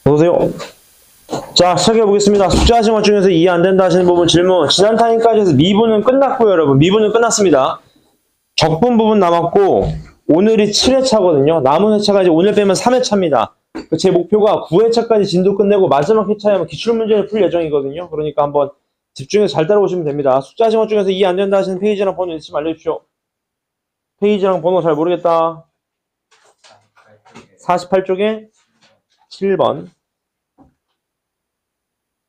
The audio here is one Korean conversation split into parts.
어서오세요. 자, 시작해 보겠습니다. 숙제하신 것 중에서 이해 안 된다 하시는 부분 질문. 지난 타임까지 해서 미분은 끝났고요, 여러분. 미분은 끝났습니다. 적분 부분 남았고, 오늘이 7회차거든요. 남은 회차가 이제 오늘 빼면 3회차입니다. 제 목표가 9회차까지 진도 끝내고 마지막 회차에 한번 기출문제를 풀 예정이거든요. 그러니까 한번 집중해서 잘 따라오시면 됩니다. 숙제하신 것 중에서 이해 안 된다 하시는 페이지랑 번호 있으시면 알려주십시오. 페이지랑 번호 잘 모르겠다. 48쪽에 7번.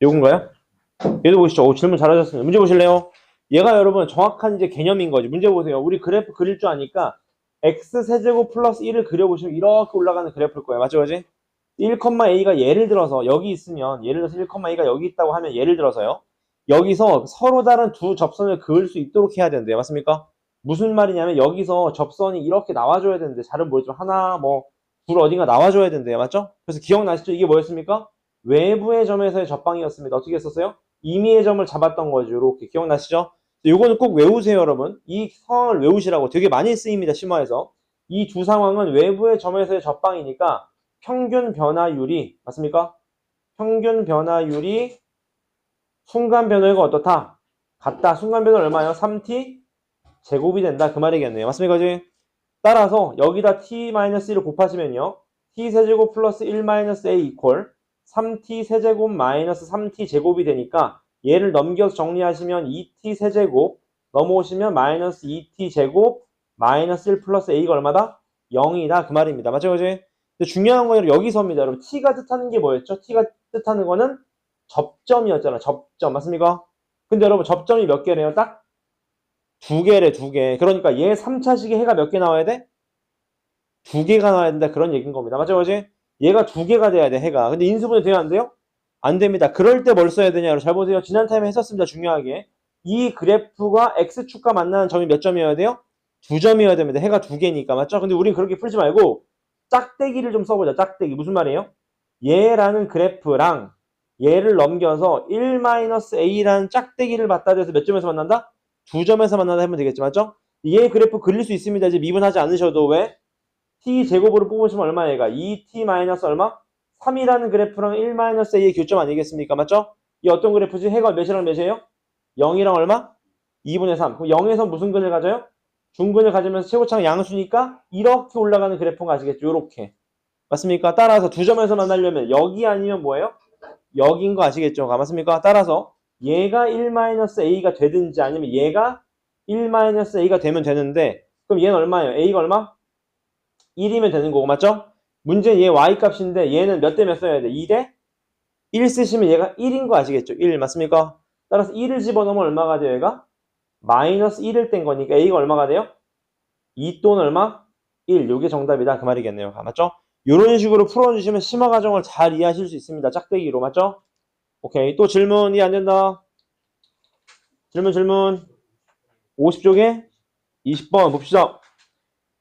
요건가요? 얘도 보시죠. 오, 질문 잘하셨습니다. 문제 보실래요? 얘가 여러분 정확한 이제 개념인 거지. 문제 보세요. 우리 그래프 그릴 줄 아니까 x세제곱 플러스 1을 그려보시면 이렇게 올라가는 그래프일 거예요. 맞죠? 그지? 1,a가 예를 들어서 여기 있으면, 예를 들어서 1,a가 여기 있다고 하면 예를 들어서요. 여기서 서로 다른 두 접선을 그을 수 있도록 해야 된대요. 맞습니까? 무슨 말이냐면 여기서 접선이 이렇게 나와줘야 되는데, 잘은 모르지만 하나, 둘 어딘가 나와줘야 된대요. 맞죠? 그래서 기억나시죠? 이게 뭐였습니까? 외부의 점에서의 접방이었습니다. 어떻게 했었어요? 임의의 점을 잡았던 거죠. 이렇게 기억나시죠? 이거는 꼭 외우세요, 여러분. 이 상황을 외우시라고. 되게 많이 쓰입니다, 심화에서. 이 두 상황은 외부의 점에서의 접방이니까 평균 변화율이, 맞습니까? 평균 변화율이 순간 변화율과 어떻다? 같다. 순간 변화율 얼마예요? 3t 제곱이 된다. 그 말이겠네요. 맞습니까? 그지? 따라서 여기다 t-1을 곱하시면요. t세제곱 플러스 1-a 이퀄 3t 세제곱 마이너스 3t 제곱이 되니까 얘를 넘겨서 정리하시면 2t 세제곱 넘어오시면 마이너스 2t 제곱 마이너스 1 플러스 a가 얼마다? 0이다. 그 말입니다. 맞죠? 그지? 근데 중요한 건 여기서입니다. 여러분 t가 뜻하는 게 뭐였죠? t가 뜻하는 거는 접점이었잖아. 접점. 맞습니까? 근데 여러분 접점이 몇 개래요? 딱 두 개래. 두 개. 그러니까 얘 3차식에 해가 몇 개 나와야 돼? 두 개가 나와야 된다. 그런 얘기인 겁니다. 맞죠? 그지? 얘가 두 개가 돼야 돼. 해가. 근데 인수분해 돼야 안 돼요? 안 됩니다. 그럴 때 뭘 써야 되냐? 잘 보세요. 지난 타임에 했었습니다. 중요하게. 이 그래프가 X축과 만나는 점이 몇 점이어야 돼요? 두 점이어야 됩니다. 해가 두 개니까. 맞죠? 근데 우린 그렇게 풀지 말고 짝대기를 좀 써보자. 짝대기. 무슨 말이에요? 얘라는 그래프랑 얘를 넘겨서 1-a라는 짝대기를 갖다 대서 몇 점에서 만난다? 두 점에서 만난다 하면 되겠죠. 맞죠? 얘 그래프 그릴 수 있습니다. 이제 미분하지 않으셔도. 왜? t제곱으로 뽑으시면 얼마 얘가? 2t 마이너스 얼마? 3이라는 그래프랑 1-a의 교점 아니겠습니까? 맞죠? 이 어떤 그래프지? 해가 몇이랑 몇이에요? 0이랑 얼마? 2분의 3. 그럼 0에서 무슨 근을 가져요? 중근을 가지면서 최고차가 양수니까 이렇게 올라가는 그래프가 아시겠죠? 요렇게. 맞습니까? 따라서 두 점에서 만나려면 여기 아니면 뭐예요? 여기인 거 아시겠죠? 맞습니까? 따라서 얘가 1-a가 되든지 아니면 얘가 1-a가 되면 되는데, 그럼 얘는 얼마예요? a가 얼마? 1이면 되는 거고. 맞죠? 문제는 얘 y값인데 얘는 몇 대 몇 써야 돼? 2대 1 쓰시면 얘가 1인 거 아시겠죠? 1 맞습니까? 따라서 1을 집어넣으면 얼마가 돼요? 얘가 마이너스 1을 뗀 거니까 a가 얼마가 돼요? 2 또는 얼마? 1. 요게 정답이다. 그 말이겠네요. 맞죠? 이런 식으로 풀어주시면 심화 과정을 잘 이해하실 수 있습니다. 짝대기로. 맞죠? 오케이. 또 질문이 안 된다. 질문. 50쪽에 20번 봅시다.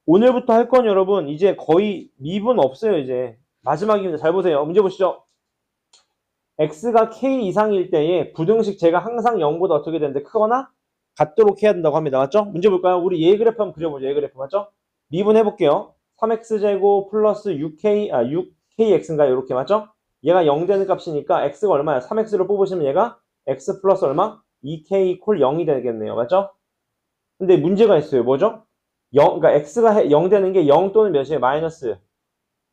오늘부터 할 건 여러분 이제 거의 미분 없어요. 이제 마지막입니다. 잘 보세요. 문제 보시죠. x가 k 이상일 때에 부등식 제가 항상 0보다 어떻게 되는데 크거나 같도록 해야 된다고 합니다. 맞죠? 문제 볼까요? 우리 얘 그래프 한번 그려보죠. 얘 그래프 맞죠? 미분 해볼게요. 3x제곱 플러스 6kx인가요? 이렇게 맞죠? 얘가 0 되는 값이니까 x가 얼마야? 3x를 뽑으시면 얘가 x 플러스 얼마? 2k 이퀄 0이 되겠네요. 맞죠? 근데 문제가 있어요. 뭐죠? 그러니까 x가 0 되는 게 0 또는 몇이에요? 마이너스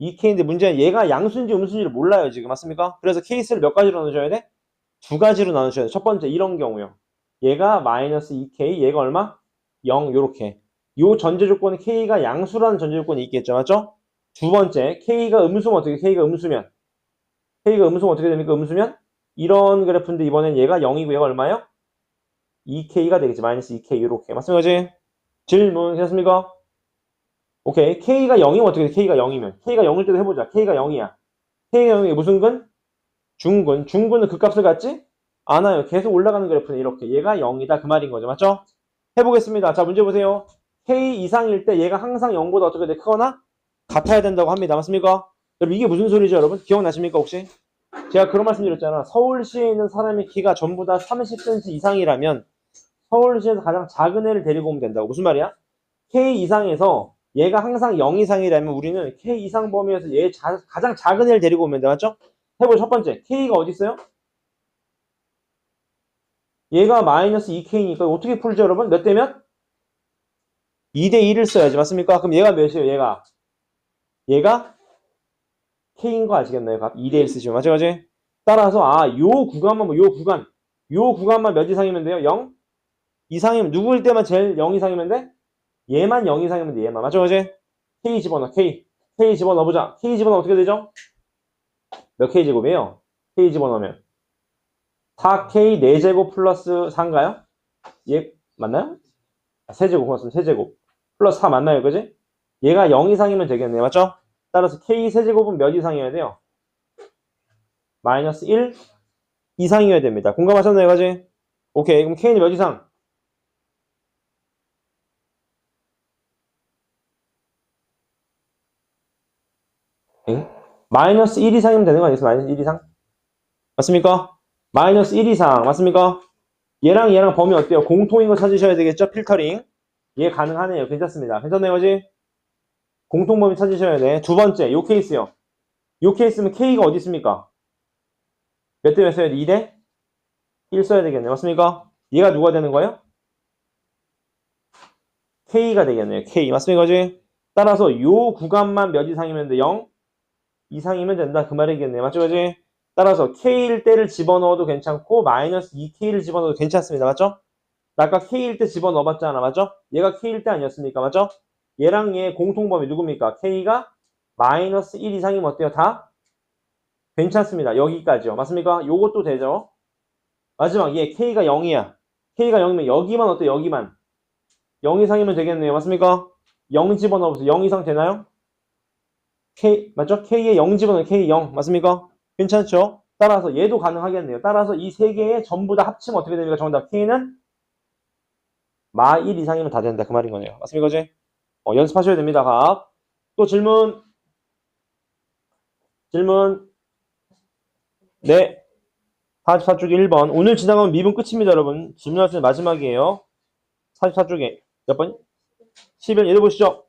2k인데 문제는 얘가 양수인지 음수인지를 몰라요. 지금 맞습니까? 그래서 케이스를 몇 가지로 나누셔야 돼? 두 가지로 나누셔야 돼. 첫 번째 이런 경우요. 얘가 마이너스 2k, 얘가 얼마? 0 요렇게. 요 전제 조건은 k가 양수라는 전제 조건이 있겠죠. 맞죠? 두 번째 k가 음수면 어떻게? k가 음수면 어떻게 됩니까? 음수면 이런 그래프인데 이번엔 얘가 0이고 얘가 얼마예요? 2k가 되겠지. 마이너스 2k 요렇게. 맞습니까? 그지? 질문 되셨습니까? 오케이. K가 0이면 어떻게 돼? K가 0이면. K가 0일 때도 해보자. K가 0이야. K가 0이 무슨 근? 중근. 중근은 그 값을 갖지? 않아요. 계속 올라가는 그래프는 이렇게. 얘가 0이다. 그 말인 거죠. 맞죠? 해보겠습니다. 자, 문제 보세요. K 이상일 때 얘가 항상 0보다 어떻게 돼? 크거나 같아야 된다고 합니다. 맞습니까? 여러분 이게 무슨 소리죠, 여러분? 기억나십니까, 혹시? 제가 그런 말씀 드렸잖아. 서울시에 있는 사람의 키가 전부 다 30cm 이상이라면 서울시에서 가장 작은 애를 데리고 오면 된다고. 무슨 말이야? K 이상에서 얘가 항상 0 이상이라면 우리는 K 이상 범위에서 가장 작은 애를 데리고 오면 돼. 맞죠? 해보죠. 첫 번째. K가 어디 있어요? 얘가 마이너스 2K니까 어떻게 풀죠, 여러분? 몇 대면? 2대 1을 써야지. 맞습니까? 그럼 얘가 몇이에요, 얘가? 얘가 K인 거 아시겠나요? 값 2대 1 쓰시면. 맞지, 맞지? 따라서, 요 구간만, 요 구간만 몇 이상이면 돼요? 0 이상이면, 누구일 때만 제일 0 이상이면 돼? 얘만 0 이상이면 돼, 얘만. 맞죠, 맞지? K 집어넣어, K. K 집어넣어보자. K 집어넣으면 어떻게 되죠? 몇 K 제곱이에요? K 집어넣으면. 4K 4제곱 플러스 4인가요? 얘, 맞나요? 세제곱, 고맙습니다. 세제곱. 플러스 4 맞나요? 그지? 얘가 0 이상이면 되겠네요. 맞죠? 따라서 K 세제곱은 몇 이상이어야 돼요? 마이너스 1 이상이어야 됩니다. 공감하셨나요? 그지? 오케이. 그럼 K는 몇 이상? 엥? 마이너스 1 이상이면 되는 거 아니겠어요? 마이너스 1 이상? 맞습니까? 마이너스 1 이상. 맞습니까? 얘랑 범위 어때요? 공통인 거 찾으셔야 되겠죠? 필터링. 얘 가능하네요. 괜찮습니다. 괜찮네요. 그지? 공통 범위 찾으셔야 돼. 두 번째, 요 케이스요. 요 케이스면 K가 어디 있습니까? 몇 대 몇 써야 돼? 2대 1 써야 되겠네. 맞습니까? 얘가 누가 되는 거예요? K가 되겠네요. K. 맞습니까? 그지? 따라서 요 구간만 몇 이상이면 돼? 0 이상이면 된다. 그 말이겠네요. 맞죠? 그지? 따라서 K일 때를 집어넣어도 괜찮고 마이너스 2K를 집어넣어도 괜찮습니다. 맞죠? 나 아까 K일 때 집어넣어봤잖아. 맞죠? 얘가 K일 때 아니었습니까? 맞죠? 얘랑 얘 공통범위 누굽니까? K가 마이너스 1 이상이면 어때요? 다? 괜찮습니다. 여기까지요. 맞습니까? 요것도 되죠. 마지막 얘 K가 0이야. K가 0이면 여기만 어때요? 여기만. 0 이상이면 되겠네요. 맞습니까? 0 집어넣어보세요. 0 이상 되나요? K, 맞죠? K에 0 집어넣어요. K 0. 맞습니까? 괜찮죠? 따라서 얘도 가능하겠네요. 따라서 이 세 개의 전부 다 합치면 어떻게 됩니까? 정답. K는 마 1 이상이면 다 된다. 그 말인 거네요. 맞습니까? 그지? 연습하셔야 됩니다. 각. 또 질문. 질문. 네. 44쪽에 1번. 오늘 지나가면 미분 끝입니다, 여러분. 질문할 때 마지막이에요. 44쪽에 몇 번? 11. 얘들 보시죠.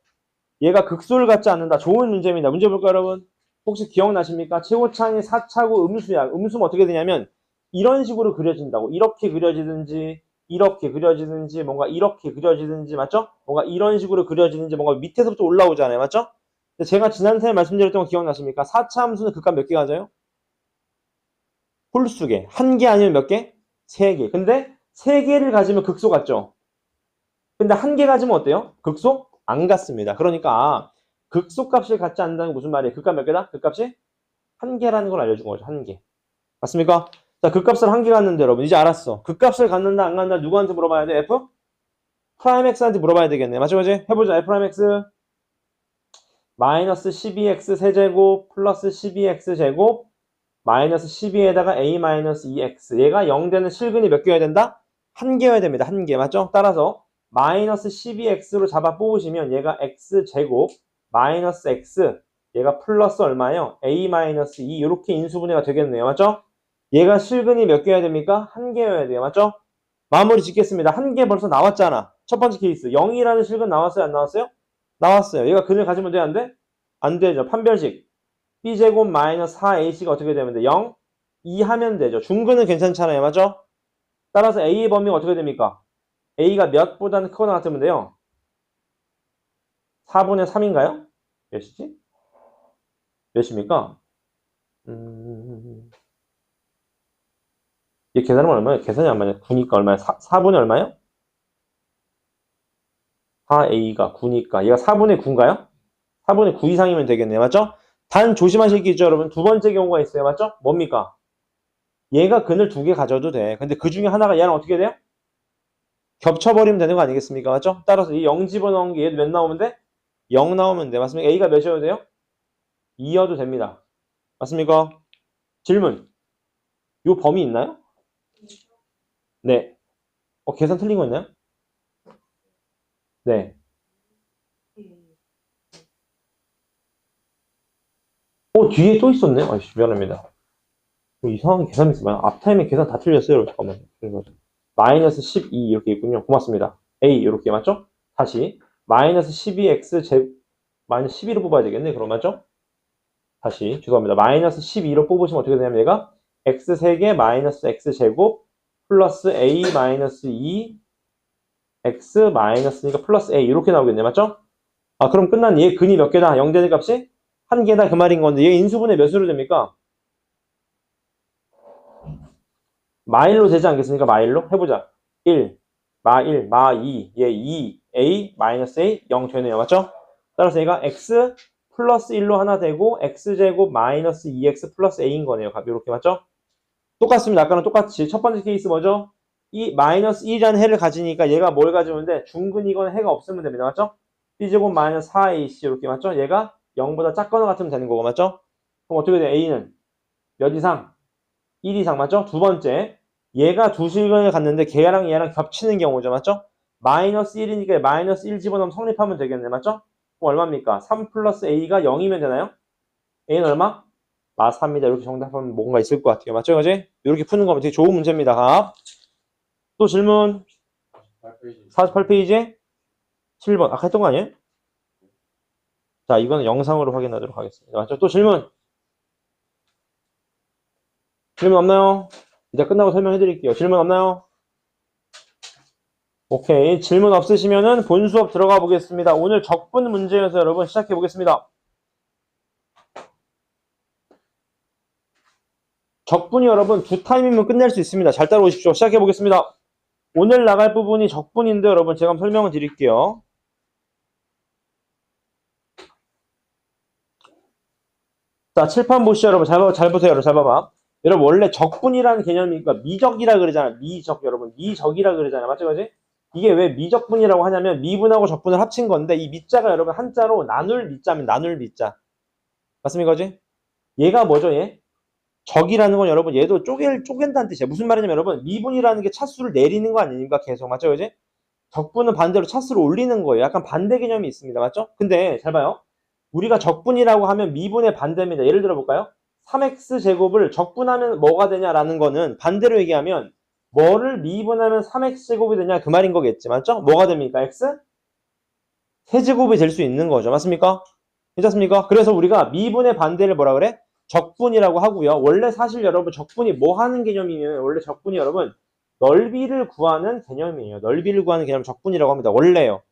얘가 극소를 갖지 않는다. 좋은 문제입니다. 문제 볼까요, 여러분? 혹시 기억나십니까? 최고차항이 4차고 음수야. 음수는 어떻게 되냐면 이런 식으로 그려진다고. 이렇게 그려지든지 이렇게 그려지든지 뭔가 이렇게 그려지든지 맞죠? 뭔가 이런 식으로 그려지든지 뭔가 밑에서부터 올라오잖아요. 맞죠? 근데 제가 지난 시간에 말씀드렸던 거 기억나십니까? 4차 함수는 극값 몇 개 가져요? 홀수개. 한 개 아니면 몇 개? 세 개. 근데 세 개를 가지면 극소 같죠? 근데 한 개 가지면 어때요? 극소? 안 같습니다. 그러니까 극소값을 갖지 않는다는 게 무슨 말이에요? 극값 몇 개다? 극값이 한 개라는 걸 알려준 거죠. 한 개. 맞습니까? 자, 극값을 한 개 갖는데 여러분 이제 알았어. 극값을 갖는다 안 갖는다 누구한테 물어봐야 돼? F? 프라임 X한테 물어봐야 되겠네. 맞죠? 맞지? 해보자. F 프라임 X 마이너스 12X 세제곱 플러스 12X 제곱 마이너스 12에다가 A 마이너스 2X 얘가 0 되는 실근이 몇 개여야 된다? 한 개여야 됩니다. 한 개. 맞죠? 따라서 마이너스 12x로 잡아 뽑으시면 얘가 x제곱 마이너스 x 얘가 플러스 얼마예요? a 마이너스 2 이렇게 인수분해가 되겠네요. 맞죠? 얘가 실근이 몇 개여야 됩니까? 한 개여야 돼요. 맞죠? 마무리 짓겠습니다. 한 개 벌써 나왔잖아. 첫 번째 케이스 0이라는 실근 나왔어요? 안 나왔어요? 나왔어요. 얘가 근을 가지면 돼? 안 돼? 안 되죠. 판별식 b제곱 마이너스 4ac가 어떻게 되면 돼? 0? 2 하면 되죠. 중근은 괜찮잖아요. 맞죠? 따라서 a의 범위가 어떻게 됩니까? a가 몇보다는 크거나 같으면 돼요. 4분의 3인가요? 몇이지? 몇입니까? 얘 계산하면 얼마예요? 계산이 안 맞냐? 9니까 얼마예요? 4분의 얼마예요? 4a가 9니까 얘가 4분의 9인가요? 4분의 9 이상이면 되겠네요. 맞죠? 단 조심하실 게 있죠, 여러분. 두 번째 경우가 있어요. 맞죠? 뭡니까? 얘가 근을 두 개 가져도 돼. 근데 그 중에 하나가 얘랑 어떻게 돼요? 겹쳐버리면 되는 거 아니겠습니까? 맞죠? 따라서 이 0 집어넣은 게 얘도 몇 나오면 돼? 0 나오면 돼. 맞습니까? A가 몇이어도 돼요? 2여도 됩니다. 맞습니까? 질문. 요 범위 있나요? 네. 계산 틀린 거 있나요? 네. 뒤에 또 있었네. 아이씨, 미안합니다. 이상하게 계산이 있어요. 앞타임에 계산 다 틀렸어요. 잠깐만. 마이너스 12 이렇게 있군요. 고맙습니다. A 이렇게 맞죠? 다시 마이너스 12x 제 마이너스 12로 뽑아야 되겠네. 그럼 맞죠? 다시 죄송합니다. 마이너스 12로 뽑으시면 어떻게 되냐면 얘가 x 3개 마이너스 x 제곱 플러스 a 마이너스 2 x 마이너스니까 플러스 a 이렇게 나오겠네. 맞죠? 아 그럼 끝난 얘 근이 몇 개다? 0 되는 값이 한 개다 그 말인 건데 얘 인수분해 몇으로 됩니까? 마일로 되지 않겠습니까? 마일로 해보자. 1 마 1 마 2 얘 2 a 마이너스 a 0 되네요. 맞죠? 따라서 얘가 x 플러스 1로 하나 되고 x제곱 마이너스 2x 플러스 a인 거네요. 이렇게 맞죠? 똑같습니다. 아까랑 똑같이 첫 번째 케이스 뭐죠? 이 마이너스 1이라는 해를 가지니까 얘가 뭘 가지면 돼? 중근이거나 해가 없으면 됩니다. 맞죠? b제곱 마이너스 4ac 이렇게 맞죠? 얘가 0보다 작거나 같으면 되는 거고 맞죠? 그럼 어떻게 돼? a는 몇 이상? 1 이상 맞죠? 두 번째 얘가 두 실근을 갔는데 걔랑 얘랑 겹치는 경우죠. 맞죠? 마이너스 1이니까 마이너스 1 집어넣으면 성립하면 되겠네. 맞죠? 그럼 얼마입니까? 3 플러스 a가 0이면 되나요? a는 얼마? 마 3이다. 이렇게 정답하면 뭔가 있을 것 같아요. 맞죠? 그지? 이렇게 푸는 거면 되게 좋은 문제입니다. 또 질문 48페이지 7번 아까 했던 거 아니에요? 자 이거는 영상으로 확인하도록 하겠습니다. 맞죠? 또 질문 없나요? 이제 끝나고 설명해 드릴게요. 질문 없나요? 오케이. 질문 없으시면은 본 수업 들어가 보겠습니다. 오늘 적분 문제여서 여러분 시작해 보겠습니다. 적분이 여러분 두 타임이면 끝낼 수 있습니다. 잘 따라오십시오. 시작해 보겠습니다. 오늘 나갈 부분이 적분인데 여러분 제가 한번 설명을 드릴게요. 자, 칠판 보시죠, 여러분. 잘 보세요, 여러분. 잘 봐봐. 여러분, 원래 적분이라는 개념이니까 미적이라 그러잖아. 미적, 여러분. 미적이라 그러잖아. 맞죠, 그지? 이게 왜 미적분이라고 하냐면 미분하고 적분을 합친 건데 이 미자가 여러분 한자로 나눌 미자면 나눌 미자. 맞습니까, 그지? 얘가 뭐죠, 얘? 적이라는 건 여러분 얘도 쪼갠다는 뜻이야. 무슨 말이냐면 여러분 미분이라는 게 차수를 내리는 거 아닙니까? 계속. 맞죠, 그지? 적분은 반대로 차수를 올리는 거예요. 약간 반대 개념이 있습니다. 맞죠? 근데 잘 봐요. 우리가 적분이라고 하면 미분의 반대입니다. 예를 들어 볼까요? 3x제곱을 적분하면 뭐가 되냐라는 거는 반대로 얘기하면 뭐를 미분하면 3x제곱이 되냐 그 말인 거겠지. 맞죠? 뭐가 됩니까? x? 세제곱이 될 수 있는 거죠. 맞습니까? 괜찮습니까? 그래서 우리가 미분의 반대를 뭐라 그래? 적분이라고 하고요. 원래 사실 여러분 적분이 뭐 하는 개념이면 원래 적분이 여러분 넓이를 구하는 개념이에요. 넓이를 구하는 개념 적분이라고 합니다. 원래요.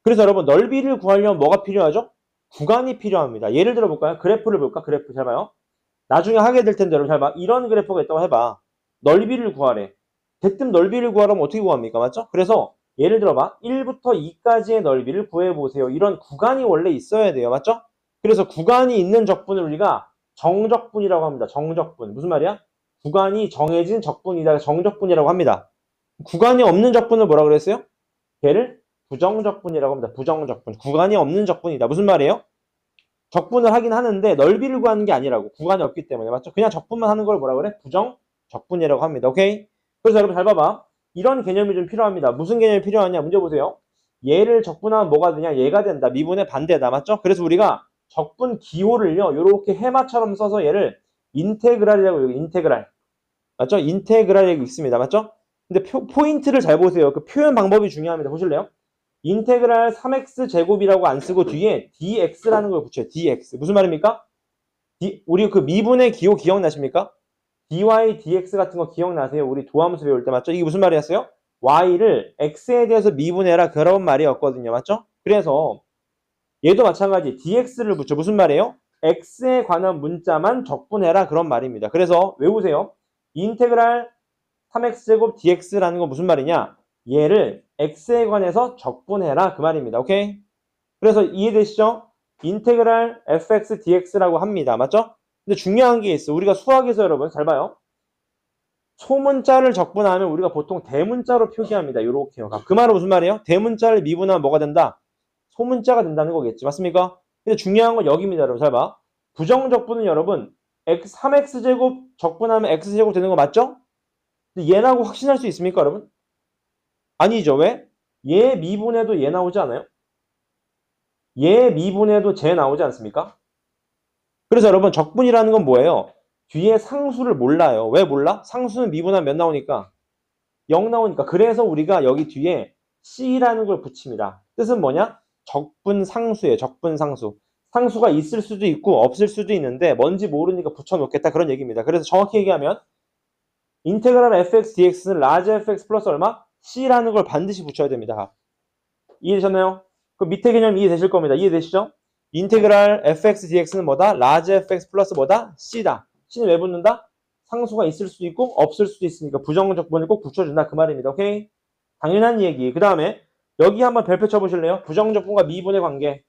그래서 여러분 넓이를 구하려면 뭐가 필요하죠? 구간이 필요합니다. 예를 들어 볼까요? 그래프를 볼까? 그래프 잘 봐요. 나중에 하게 될 텐데 여러분 잘 봐. 이런 그래프가 있다고 해봐. 넓이를 구하래. 대뜸 넓이를 구하려면 어떻게 구합니까? 맞죠? 그래서 예를 들어봐. 1부터 2까지의 넓이를 구해보세요. 이런 구간이 원래 있어야 돼요. 맞죠? 그래서 구간이 있는 적분을 우리가 정적분이라고 합니다. 정적분. 무슨 말이야? 구간이 정해진 적분이다. 정적분이라고 합니다. 구간이 없는 적분을 뭐라고 그랬어요? 걔를 부정적분이라고 합니다. 부정적분. 구간이 없는 적분이다. 무슨 말이에요? 적분을 하긴 하는데 넓이를 구하는 게 아니라고. 구간이 없기 때문에. 맞죠? 그냥 적분만 하는 걸 뭐라 그래? 부정적분이라고 합니다. 오케이? 그래서 여러분 잘 봐봐. 이런 개념이 좀 필요합니다. 무슨 개념이 필요하냐? 문제 보세요. 얘를 적분하면 뭐가 되냐? 얘가 된다. 미분의 반대다. 맞죠? 그래서 우리가 적분 기호를요. 이렇게 해마처럼 써서 얘를 인테그랄이라고 여기 인테그랄. 맞죠? 인테그랄이 있습니다. 맞죠? 근데 포인트를 잘 보세요. 그 표현 방법이 중요합니다. 보실래요? 인테그랄 3x 제곱이라고 안 쓰고 뒤에 dx라는 걸 붙여요. dx. 무슨 말입니까? 우리 그 미분의 기호 기억나십니까? dy, dx 같은 거 기억나세요? 우리 도함수 배울 때 맞죠? 이게 무슨 말이었어요? y를 x에 대해서 미분해라 그런 말이었거든요. 맞죠? 그래서 얘도 마찬가지 dx를 붙여. 무슨 말이에요? x에 관한 문자만 적분해라 그런 말입니다. 그래서 외우세요. 인테그랄 3x제곱 dx라는 건 무슨 말이냐? 얘를 x에 관해서 적분해라 그 말입니다. 오케이? 그래서 이해되시죠? 인테그랄 fx dx라고 합니다. 맞죠? 근데 중요한 게 있어. 우리가 수학에서 여러분 잘 봐요. 소문자를 적분하면 우리가 보통 대문자로 표기합니다. 요렇게요. 그 말은 무슨 말이에요? 대문자를 미분하면 뭐가 된다? 소문자가 된다는 거겠지. 맞습니까? 근데 중요한 건 여기입니다. 여러분 잘 봐. 부정적분은 여러분 3x제곱 적분하면 x제곱 되는 거 맞죠? 근데 얘라고 확신할 수 있습니까, 여러분? 아니죠. 왜? 얘 미분해도 얘 나오지 않아요? 얘 미분해도 쟤 나오지 않습니까? 그래서 여러분 적분이라는 건 뭐예요? 뒤에 상수를 몰라요. 왜 몰라? 상수는 미분하면 몇 나오니까? 0 나오니까. 그래서 우리가 여기 뒤에 C라는 걸 붙입니다. 뜻은 뭐냐? 적분 상수예요. 적분 상수. 상수가 있을 수도 있고 없을 수도 있는데 뭔지 모르니까 붙여놓겠다 그런 얘기입니다. 그래서 정확히 얘기하면 인테그랄 fx dx는 라지 fx 플러스 얼마? c라는 걸 반드시 붙여야 됩니다. 이해되셨나요? 그 밑에 개념 이해되실 겁니다. 이해되시죠? 인테그랄 fx dx는 뭐다? 라지 fx 플러스 뭐다? c다. c는 왜 붙는다? 상수가 있을 수도 있고 없을 수도 있으니까 부정적분을 꼭 붙여준다 그 말입니다. 오케이? 당연한 얘기. 그 다음에 여기 한번 별표 쳐보실래요? 부정적분과 미분의 관계.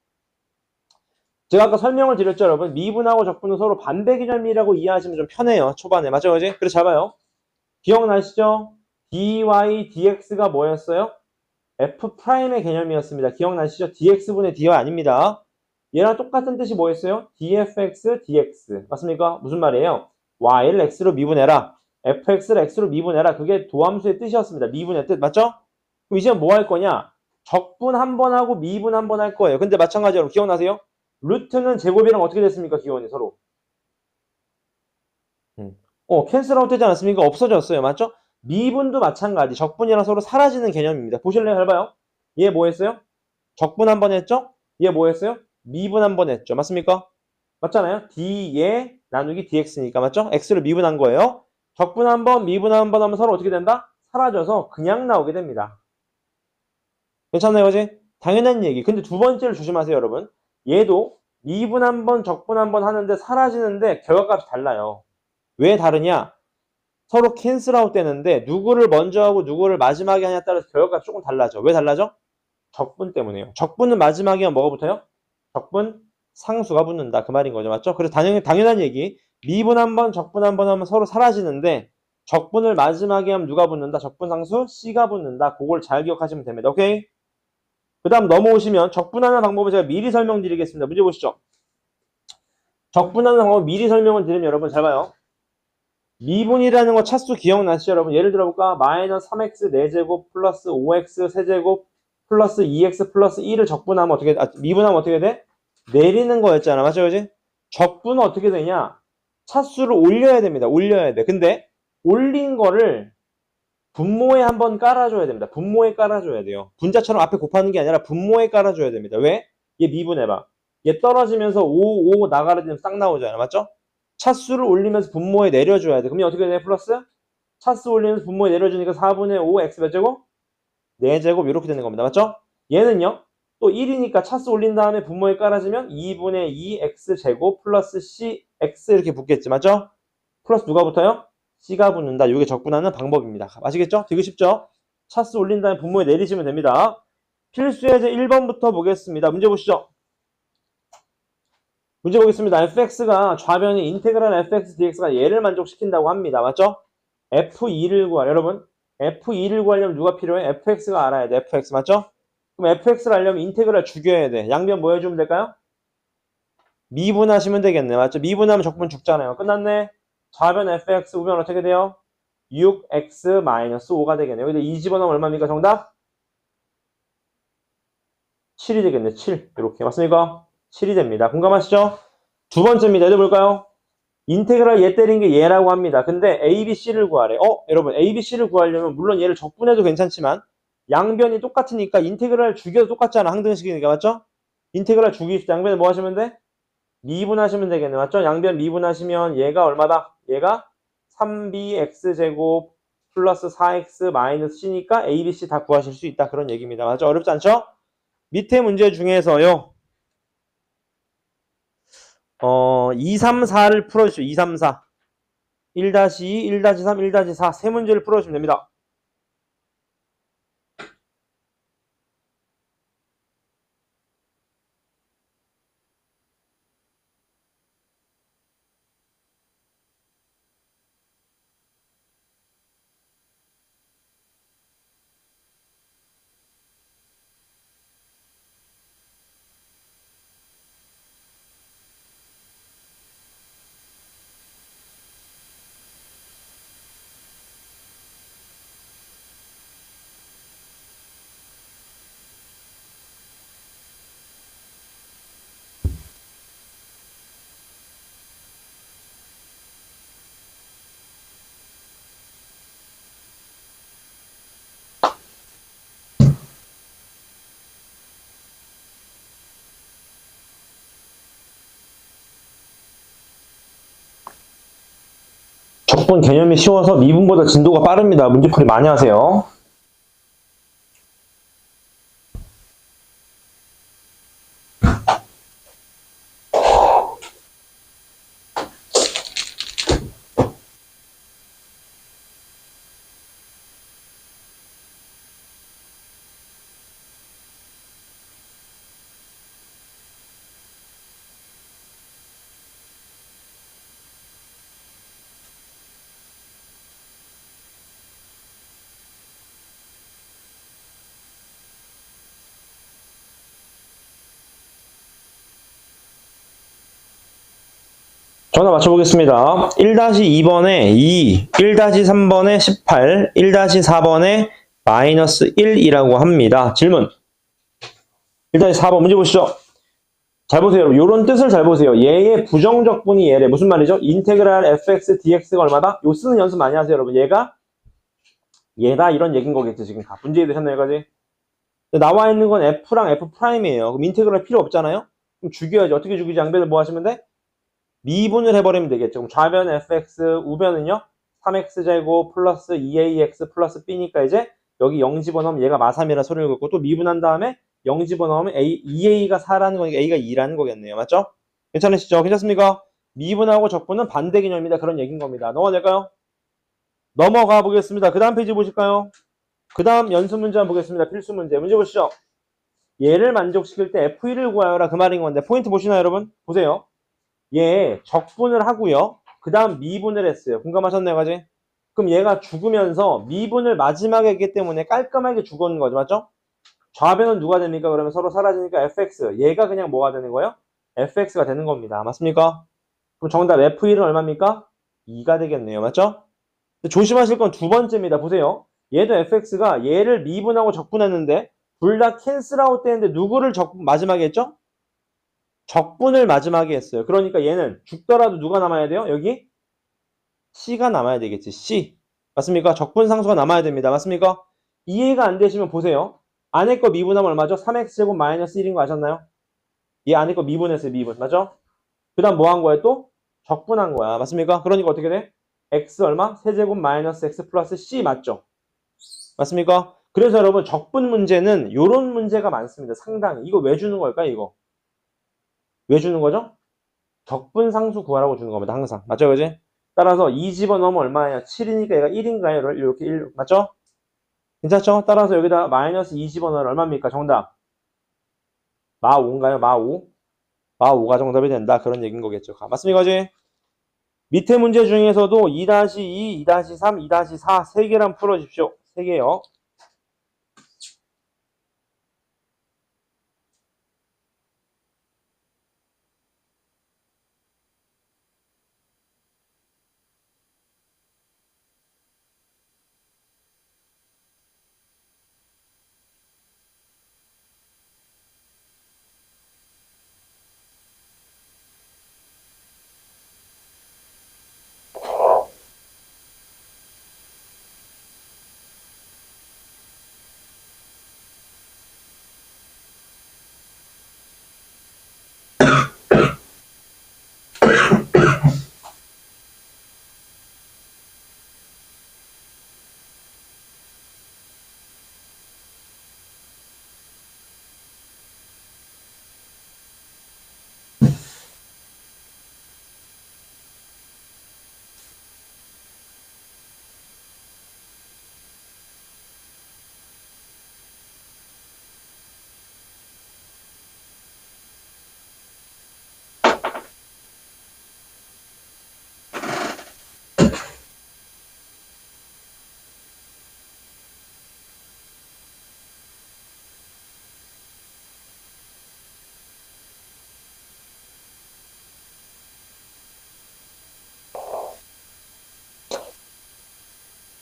제가 아까 설명을 드렸죠, 여러분. 미분하고 적분은 서로 반대 개념이라고 이해하시면 좀 편해요. 초반에. 맞죠, 그지? 그래서 잘 봐요. 기억나시죠? dy, dx가 뭐였어요? f'의 개념이었습니다. 기억나시죠? dx분의 dy 아닙니다. 얘랑 똑같은 뜻이 뭐였어요? dfx, dx. 맞습니까? 무슨 말이에요? y를 x로 미분해라. fx를 x로 미분해라. 그게 도함수의 뜻이었습니다. 미분의 뜻. 맞죠? 그럼 이제 뭐 할 거냐? 적분 한 번 하고 미분 한 번 할 거예요. 근데 마찬가지로 기억나세요? 루트는 제곱이랑 어떻게 됐습니까? 기원이 서로. 캔슬아웃 되지 않았습니까? 없어졌어요. 맞죠? 미분도 마찬가지. 적분이랑 서로 사라지는 개념입니다. 보실래요? 잘 봐요. 얘 뭐 했어요? 적분 한 번 했죠? 얘 뭐 했어요? 미분 한 번 했죠. 맞습니까? 맞잖아요? d에 나누기 dx니까. 맞죠? x를 미분한 거예요. 적분 한 번, 미분 한 번 하면 서로 어떻게 된다? 사라져서 그냥 나오게 됩니다. 괜찮나요, 그지? 당연한 얘기. 근데 두 번째를 조심하세요, 여러분. 얘도 미분 한 번, 적분 한 번 하는데 사라지는데 결과값이 달라요. 왜 다르냐? 서로 캔슬아웃 되는데 누구를 먼저 하고 누구를 마지막에 하냐에 따라서 결과값이 조금 달라져. 왜 달라져? 적분 때문에요. 적분은 마지막에 하면 뭐가 붙어요? 적분 상수가 붙는다. 그 말인 거죠. 맞죠? 그래서 당연한 얘기. 미분 한 번, 적분 한 번 하면 서로 사라지는데 적분을 마지막에 하면 누가 붙는다? 적분 상수 C가 붙는다. 그걸 잘 기억하시면 됩니다. 오케이? 그 다음 넘어오시면 적분하는 방법을 제가 미리 설명드리겠습니다. 문제 보시죠. 적분하는 방법 미리 설명을 드리면 여러분 잘 봐요. 미분이라는 거 차수 기억나시죠 여러분? 예를 들어볼까? 마이너스 3x 4제곱 플러스 5x 세제곱 플러스 2x 플러스 1을 적분하면 어떻게 미분하면 어떻게 돼? 내리는 거였잖아. 맞죠? 그지? 적분은 어떻게 되냐? 차수를 올려야 됩니다. 올려야 돼. 근데 올린 거를 분모에 한번 깔아줘야 됩니다. 분모에 깔아줘야 돼요. 분자처럼 앞에 곱하는 게 아니라 분모에 깔아줘야 됩니다. 왜? 얘 미분해봐. 얘 떨어지면서 5 나가려 되면 싹 나오잖아. 맞죠? 차수를 올리면서 분모에 내려줘야 돼. 그러면 어떻게 돼? 플러스? 차수 올리면서 분모에 내려주니까 4분의 5 x 몇 제곱? 4제곱 이렇게 되는 겁니다. 맞죠? 얘는요. 또 1이니까 차수 올린 다음에 분모에 깔아주면 2분의 2 x 제곱 플러스 c x 이렇게 붙겠지. 맞죠? 플러스 누가 붙어요? C가 붙는다. 이게 적분하는 방법입니다. 아시겠죠? 되게 쉽죠? 차수 올린 다음에 분모에 내리시면 됩니다. 필수 예제 1번부터 보겠습니다. 문제 보시죠. 문제 보겠습니다. fx가 좌변이 인테그랄 fx dx가 얘를 만족시킨다고 합니다. 맞죠? f2를 구하라. 여러분 f2를 구하려면 누가 필요해? fx가 알아야 돼. fx 맞죠? 그럼 fx를 알려면 인테그랄 죽여야 돼. 양변 뭐 해주면 될까요? 미분하시면 되겠네. 맞죠? 미분하면 적분 죽잖아요. 끝났네. 좌변 fx 우변 어떻게 돼요? 6x-5가 되겠네요. 근데 이 집어넣으면 얼마입니까? 정답? 7이 되겠네. 7. 이렇게 맞습니까? 7이 됩니다. 공감하시죠? 두 번째입니다. 해볼까요? 인테그랄 얘 때린 게 얘라고 합니다. 근데 ABC를 구하래. 여러분 ABC를 구하려면 물론 얘를 적분해도 괜찮지만 양변이 똑같으니까 인테그랄 죽여도 똑같잖아. 항등식이니까 맞죠? 인테그랄 죽이실 때 양변을 뭐 하시면 돼? 미분하시면 되겠네. 맞죠? 양변 미분하시면 얘가 얼마다? 얘가 3bx제곱 플러스 4x 마이너스 c니까 a, b, c 다 구하실 수 있다. 그런 얘기입니다. 맞죠? 어렵지 않죠? 밑에 문제 중에서요. 2, 3, 4를 풀어주시죠. 2, 3, 4. 1-2, 1-3, 1-4 세 문제를 풀어주시면 됩니다. 적분 개념이 쉬워서 미분보다 진도가 빠릅니다. 문제풀이 많이 하세요. 전화 맞춰보겠습니다. 1-2번에 2, 1-3번에 18, 1-4번에 마이너스 1이라고 합니다. 질문. 1-4번 문제 보시죠. 잘 보세요. 이런 뜻을 잘 보세요. 얘의 부정적분이 얘래. 무슨 말이죠? 인테그랄 fx dx가 얼마다? 요 쓰는 연습 많이 하세요, 여러분. 얘가 얘다 이런 얘기인 거겠죠. 지금 다 문제 되셨나요, 여기까지? 나와 있는 건 f랑 f'이에요. 그럼 인테그랄 필요 없잖아요? 그럼 죽여야지. 어떻게 죽이지? 양변을 뭐 하시면 돼? 미분을 해버리면 되겠죠. 그럼 좌변 fx, 우변은요? 3x제곱 플러스 2ax 플러스 b니까 이제 여기 0 집어넣으면 얘가 마3이라 소리를 긋고 또 미분한 다음에 0 집어넣으면 2a가 4라는 거니까 a가 2라는 거겠네요. 맞죠? 괜찮으시죠? 괜찮습니까? 미분하고 적분은 반대 개념이다. 그런 얘기인 겁니다. 넘어가 될까요? 넘어가 보겠습니다. 그 다음 페이지 보실까요? 그 다음 연습 문제 한번 보겠습니다. 필수 문제. 문제 보시죠. 얘를 만족시킬 때 f1을 구하여라 그 말인 건데 포인트 보시나요, 여러분? 보세요. 얘 적분을 하고요. 그 다음 미분을 했어요. 공감하셨나요, 까지? 그럼 얘가 죽으면서 미분을 마지막에 했기 때문에 깔끔하게 죽었는 거죠. 맞죠? 좌변은 누가 됩니까? 그러면 서로 사라지니까 fx. 얘가 그냥 뭐가 되는 거예요? fx가 되는 겁니다. 맞습니까? 그럼 정답 f1은 얼마입니까? 2가 되겠네요. 맞죠? 조심하실 건 두 번째입니다. 보세요. 얘도 fx가 얘를 미분하고 적분했는데 둘 다 캔슬아웃 되는데 누구를 마지막에 했죠? 적분을 마지막에 했어요. 그러니까 얘는 죽더라도 누가 남아야 돼요? 여기 C가 남아야 되겠지. C. 맞습니까? 적분 상수가 남아야 됩니다. 맞습니까? 이해가 안 되시면 보세요. 안에 거 미분하면 얼마죠? 3x제곱 마이너스 1인 거 아셨나요? 얘 안에 거 미분했어요. 미분. 맞죠? 그 다음 뭐 한 거예요? 또? 적분한 거야. 맞습니까? 그러니까 어떻게 돼? x 얼마? 세제곱 마이너스 x 플러스 c 맞죠? 맞습니까? 그래서 여러분 적분 문제는 요런 문제가 많습니다. 상당히. 이거 왜 주는 걸까요? 이거. 왜 주는 거죠? 적분 상수 구하라고 주는 겁니다. 항상. 맞죠? 그지? 따라서 2 집어넣으면 얼마예요? 7이니까 얘가 1인가요? 이렇게 1. 맞죠? 괜찮죠? 따라서 여기다 마이너스 2 집어넣으면 얼마입니까? 정답. 마 5인가요? 마 5? 마 5가 정답이 된다. 그런 얘기인 거겠죠. 맞습니까? 그지? 밑에 문제 중에서도 2-2, 2-3, 2-4 세 개랑 풀어주십시오. 세 개요.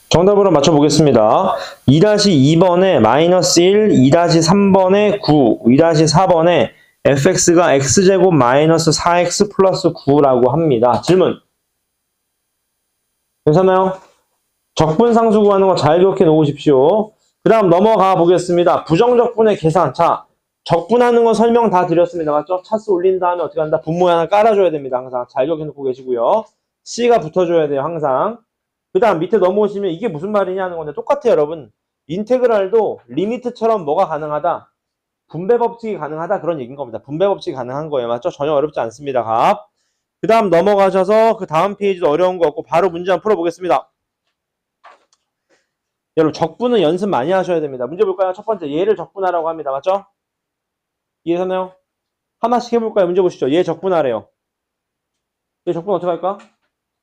정답으로 맞춰보겠습니다. 2-2번에 마이너스 1, 2-3번에 9, 2-4번에 fx가 x제곱 마이너스 4x 플러스 9라고 합니다. 질문. 괜찮나요? 적분상수 구하는 거 잘 기억해 놓으십시오. 그 다음 넘어가 보겠습니다. 부정적분의 계산. 자, 적분하는 거 설명 다 드렸습니다. 맞죠? 차수 올린 다음에 어떻게 한다? 분모에 하나 깔아줘야 됩니다. 항상 잘 기억해 놓고 계시고요. C가 붙어줘야 돼요. 항상. 그 다음 밑에 넘어오시면 이게 무슨 말이냐 하는 건데 똑같아요, 여러분. 인테그랄도 리미트처럼 뭐가 가능하다? 분배 법칙이 가능하다 그런 얘기인 겁니다. 분배 법칙이 가능한 거예요. 맞죠? 전혀 어렵지 않습니다. 값. 그 다음 넘어가셔서 그 다음 페이지도 어려운 거 없고 바로 문제 한번 풀어보겠습니다. 여러분 적분은 연습 많이 하셔야 됩니다. 문제 볼까요? 첫 번째 얘를 적분하라고 합니다. 맞죠? 이해하나요? 하나씩 해볼까요? 문제 보시죠. 얘 적분하래요. 얘 적분 어떻게 할까?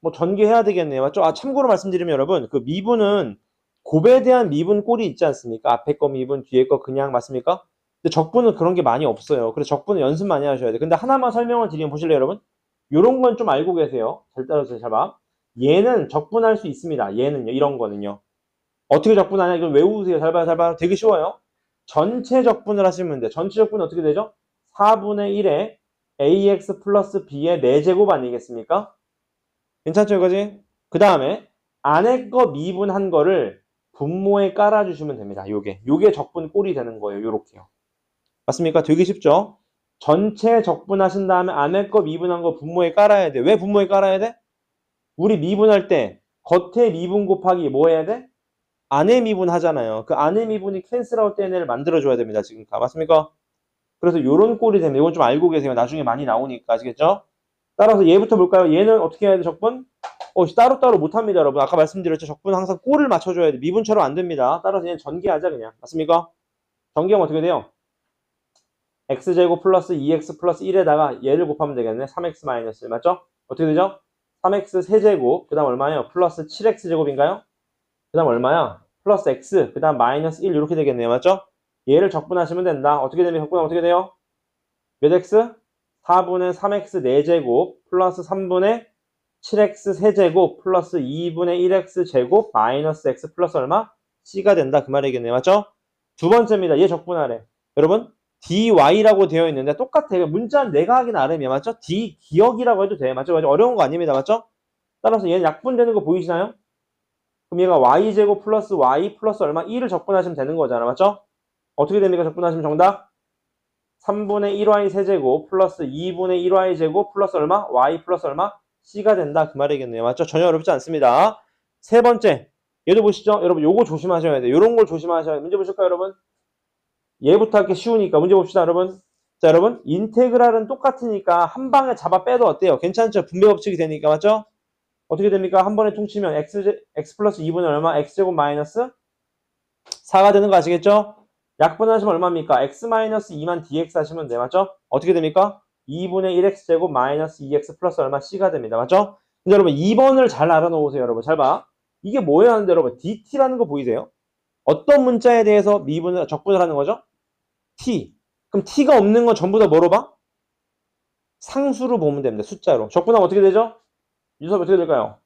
뭐 전개해야 되겠네요. 맞죠? 아 참고로 말씀드리면 여러분 그 미분은 곱에 대한 미분 꼴이 있지 않습니까? 앞에 거 미분 뒤에 거 그냥 맞습니까? 근데 적분은 그런 게 많이 없어요. 그래서 적분은 연습 많이 하셔야 돼요. 근데 하나만 설명을 드리면 보실래요 여러분? 요런 건 좀 알고 계세요. 잘 따라서 잘 봐. 얘는 적분할 수 있습니다. 얘는요. 이런 거는요. 어떻게 적분하냐? 이걸 외우세요. 잘 봐요. 잘 봐요. 되게 쉬워요. 전체 적분을 하시면 돼요. 전체 적분은 어떻게 되죠? 4분의 1에 ax 플러스 b의 4제곱 아니겠습니까? 괜찮죠, 이거지? 그 다음에 안에 거 미분한 거를 분모에 깔아주시면 됩니다. 요게 적분 꼴이 되는 거예요. 요렇게요. 맞습니까? 되게 쉽죠? 전체 적분하신 다음에 안에 거 미분한 거 분모에 깔아야 돼. 왜 분모에 깔아야 돼? 우리 미분할 때 겉에 미분 곱하기 뭐 해야 돼? 안에 미분 하잖아요. 그 안에 미분이 캔슬아웃 되는 애를 만들어줘야 됩니다. 지금 다 맞습니까? 그래서 요런 꼴이 됩니다. 이건 좀 알고 계세요. 나중에 많이 나오니까 아시겠죠? 따라서 얘부터 볼까요? 얘는 어떻게 해야 돼? 적분? 따로따로 못합니다, 여러분. 아까 말씀드렸죠. 적분은 항상 꼴을 맞춰줘야 돼. 미분처럼 안 됩니다. 따라서 얘는 전개하자, 그냥. 맞습니까? 전개하면 어떻게 돼요? x제곱 플러스 2x 플러스 1에다가 얘를 곱하면 되겠네. 3x 마이너스 1. 맞죠? 어떻게 되죠? 3x 세제곱, 그 다음 얼마예요? 플러스 7x제곱인가요? 그 다음 얼마야? 플러스 x, 그 다음 마이너스 1 이렇게 되겠네요. 맞죠? 얘를 적분하시면 된다. 어떻게 되면 적분하면 어떻게 돼요? 몇 x? 4분의 3x 4제곱 플러스 3분의 7x 세제곱 플러스 2분의 1x 제곱 마이너스 x 플러스 얼마? c가 된다. 그 말이겠네요. 맞죠? 두 번째입니다. 얘 적분하래. 여러분 dy라고 되어 있는데 똑같아요. 문자는 내가 하기 나름이야. 맞죠? d 기억이라고 해도 돼. 맞죠? 맞죠? 어려운 거 아닙니다. 맞죠? 따라서 얘는 약분되는 거 보이시나요? 그럼 얘가 y제곱 플러스 y 플러스 얼마? 2를 적분하시면 되는 거잖아. 맞죠? 어떻게 됩니까? 적분하시면 정답? 3분의 1y 세제곱 플러스 2분의 1y 제곱 플러스 얼마? y 플러스 얼마? c가 된다. 그 말이겠네요. 맞죠? 전혀 어렵지 않습니다. 세 번째. 얘도 보시죠. 여러분 요거 조심하셔야 돼요. 요런 걸 조심하셔야 돼요. 문제 보실까요, 여러분? 얘부터 할게 쉬우니까 문제 봅시다, 여러분. 자, 여러분. 인테그랄은 똑같으니까 한 방에 잡아 빼도 어때요? 괜찮죠? 분배 법칙이 되니까. 맞죠? 어떻게 됩니까? 한 번에 퉁치면 x 플러스 2분의 얼마? x제곱 마이너스 4가 되는 거 아시겠죠? 약분하시면 얼마입니까? x 마이너스 2만 dx 하시면 돼. 맞죠? 어떻게 됩니까? 2분의 1x제곱 마이너스 2x 플러스 얼마? c가 됩니다. 맞죠? 근데 여러분 2번을 잘 알아놓으세요. 여러분 잘 봐. 이게 뭐예요 하는데 여러분 dt라는 거 보이세요? 어떤 문자에 대해서 미분을 적분을 하는 거죠? t. 그럼 t가 없는 건 전부 다 뭐로 봐? 상수로 보면 됩니다. 숫자로. 적분하면 어떻게 되죠? 유섭 어떻게 될까요?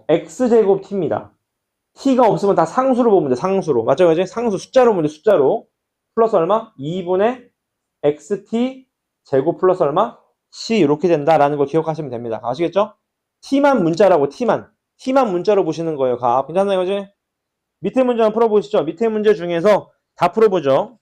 x제곱 t입니다. t가 없으면 다 상수로 보면 돼. 상수로. 맞죠? 그지? 상수 숫자로 보면 돼. 숫자로. 플러스 얼마? 2분의 xt 제곱 플러스 얼마? c 이렇게 된다라는 걸 기억하시면 됩니다. 아시겠죠? t만 문자라고 t만 문자로 보시는 거예요. 가 괜찮나요? 그지? 밑에 문제 한번 풀어보시죠. 밑에 문제 중에서 다 풀어보죠.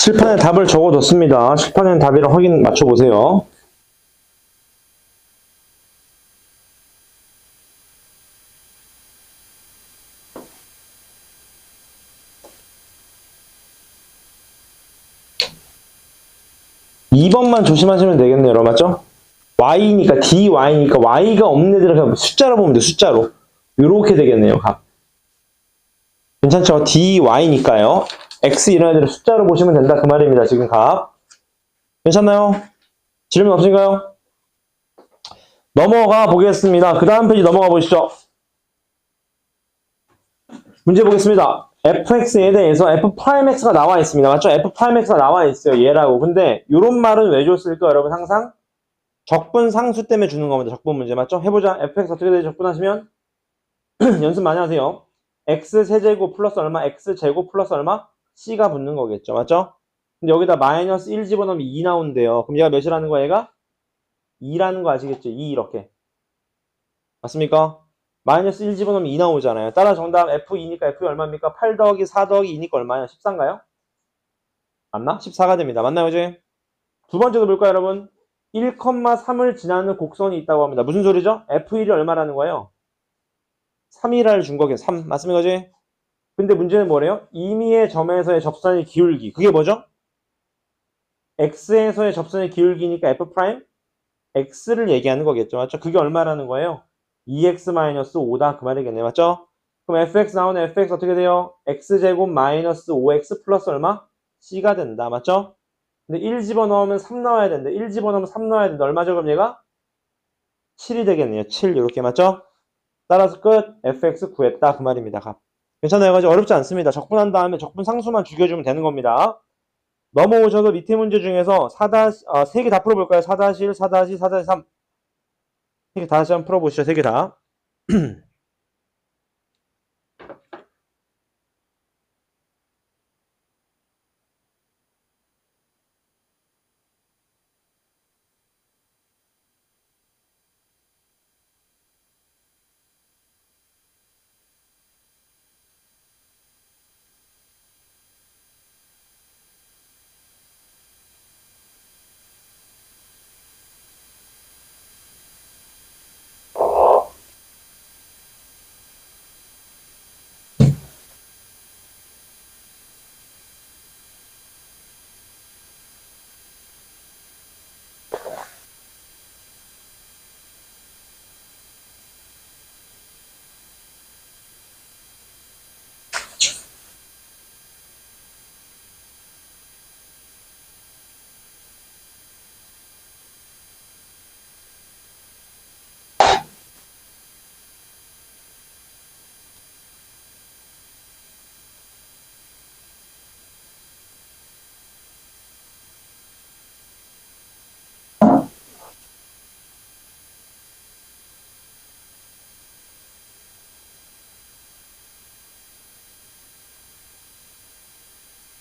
칠판에 답을 적어뒀습니다. 칠판에 답이랑 확인 맞춰보세요. (2번만) 조심하시면 되겠네요. 여러분 맞죠? y니까 dy니까 y가 없는 애들은 그냥 숫자로 보면 돼요. 숫자로 요렇게 되겠네요. 값 괜찮죠? dy니까요. x 이런 애들은 숫자로 보시면 된다 그 말입니다. 지금 값 괜찮나요? 질문 없으신가요? 넘어가 보겠습니다. 그 다음 페이지 넘어가 보시죠. 문제 보겠습니다. fx에 대해서 f'x가 나와 있습니다. 맞죠? f'x가 나와 있어요. 얘라고. 근데 이런 말은 왜 줬을까 여러분? 항상 적분 상수 때문에 주는 겁니다. 적분 문제 맞죠? 해보자. fx 어떻게 되지? 적분하시면 연습 많이 하세요. x세제곱 플러스 얼마? x제곱 플러스 얼마? c가 붙는 거겠죠. 맞죠? 근데 여기다 마이너스 1 집어넣으면 2 나온대요. 그럼 얘가 몇이라는 거야? 얘가 2라는 거 아시겠죠? 2 이렇게. 맞습니까? 마이너스 1 집어넣으면 2 나오잖아요. 따라 정답 F2니까 F 얼마입니까? 8 더하기 4 더하기 2니까 얼마예요? 14인가요? 맞나? 14가 됩니다. 맞나요, 이제? 두 번째도 볼까요, 여러분? 1,3을 지나는 곡선이 있다고 합니다. 무슨 소리죠? F1이 얼마라는 거예요? 3이라를 준 거겠죠. 3. 맞습니까, 이제? 근데 문제는 뭐래요? 임의의 점에서의 접선의 기울기. 그게 뭐죠? X에서의 접선의 기울기니까 F', X를 얘기하는 거겠죠. 맞죠? 그게 얼마라는 거예요? 2x-5다 그 말이겠네요. 맞죠? 그럼 fx 나오는 fx 어떻게 돼요? x제곱 마이너스 5x 플러스 얼마? c가 된다. 맞죠? 근데 1 집어넣으면 3 나와야 되는데 1 집어넣으면 3 나와야 되는데 얼마죠? 그럼 얘가? 7이 되겠네요. 7 이렇게 맞죠? 따라서 끝 fx 구했다 그 말입니다. 값. 괜찮아요. 가지고 어렵지 않습니다. 적분한 다음에 적분 상수만 죽여주면 되는 겁니다. 넘어오셔서 밑에 문제 중에서 3개 다 풀어볼까요? 4-1, 4-2, 4-3 3개 다시 한번 풀어보시죠. 3개 다.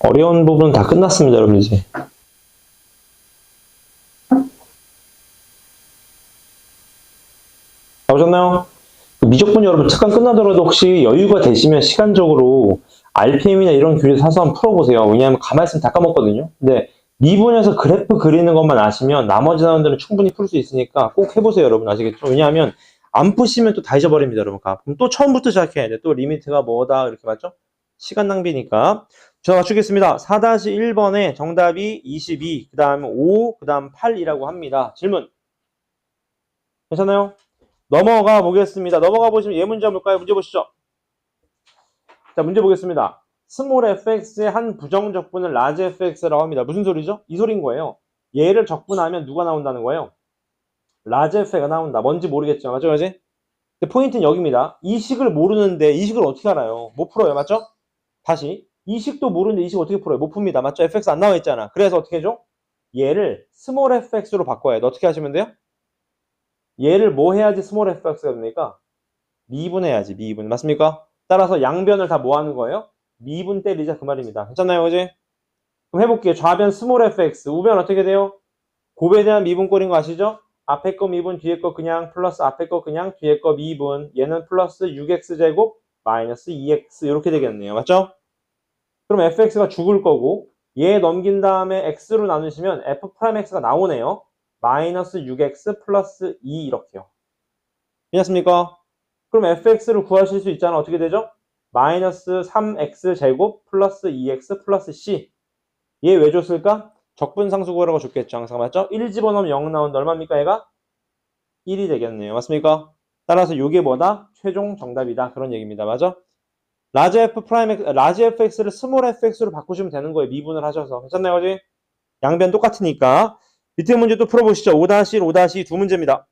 어려운 부분은 다 끝났습니다, 여러분, 이제. 다 오셨나요? 미적분 여러분, 특강 끝나더라도 혹시 여유가 되시면 시간적으로 RPM이나 이런 교재 사서 한번 풀어보세요. 왜냐하면 가만히 있으면 다 까먹거든요. 근데 미분에서 그래프 그리는 것만 아시면 나머지 단원들은 충분히 풀 수 있으니까 꼭 해보세요, 여러분. 아시겠죠? 왜냐하면 안 푸시면 또 다 잊어버립니다, 여러분. 그럼 또 처음부터 시작해야 돼. 또 리미트가 뭐다, 이렇게 맞죠? 시간 낭비니까. 자, 맞추겠습니다. 4-1번에 정답이 22, 그 다음 5, 그 다음 8이라고 합니다. 질문. 괜찮아요? 넘어가 보겠습니다. 넘어가 보시면 얘 문제 볼까요? 문제 보시죠. 자, 문제 보겠습니다. 스몰 fx의 한 부정적분을 라지 fx라고 합니다. 무슨 소리죠? 이 소리인 거예요. 얘를 적분하면 누가 나온다는 거예요? 라지 f가 나온다. 뭔지 모르겠죠. 맞죠? 그지? 근데 포인트는 여기입니다. 이 식을 모르는데 이 식을 어떻게 알아요? 못 풀어요. 맞죠? 다시. 이 식도 모르는데 이 식 어떻게 풀어요? 못 풉니다. 맞죠? fx 안 나와 있잖아. 그래서 어떻게 해줘? 얘를 스몰 fx로 바꿔야 돼. 어떻게 하시면 돼요? 얘를 뭐 해야지 스몰 fx가 됩니까? 미분해야지. 미분. 맞습니까? 따라서 양변을 다 뭐 하는 거예요? 미분 때리자 그 말입니다. 괜찮나요? 그지? 그럼 해볼게요. 좌변 스몰 fx. 우변 어떻게 돼요? 곱에 대한 미분꼴인 거 아시죠? 앞에 거 미분, 뒤에 거 그냥 플러스 앞에 거 그냥 뒤에 거 미분. 얘는 플러스 6x제곱 마이너스 2x 이렇게 되겠네요. 맞죠? 그럼 fx가 죽을 거고 얘 넘긴 다음에 x로 나누시면 f'x가 나오네요. 마이너스 6x 플러스 2 이렇게요. 괜찮습니까? 그럼 fx를 구하실 수 있잖아. 어떻게 되죠? 마이너스 3x 제곱 플러스 2x 플러스 c. 얘 왜 줬을까? 적분상수 구하라고 줬겠죠. 항상 맞죠? 1 집어넣으면 0 나온다. 얼마입니까 얘가? 1이 되겠네요. 맞습니까? 따라서 이게 뭐다? 최종 정답이다. 그런 얘기입니다. 맞아? 라지 f 프라임 x, 라지 fx를 스몰 fx로 바꾸시면 되는 거예요. 미분을 하셔서. 괜찮나요? 그지? 양변 똑같으니까. 밑에 문제 또 풀어보시죠. 5-1, 5-2 두 문제입니다.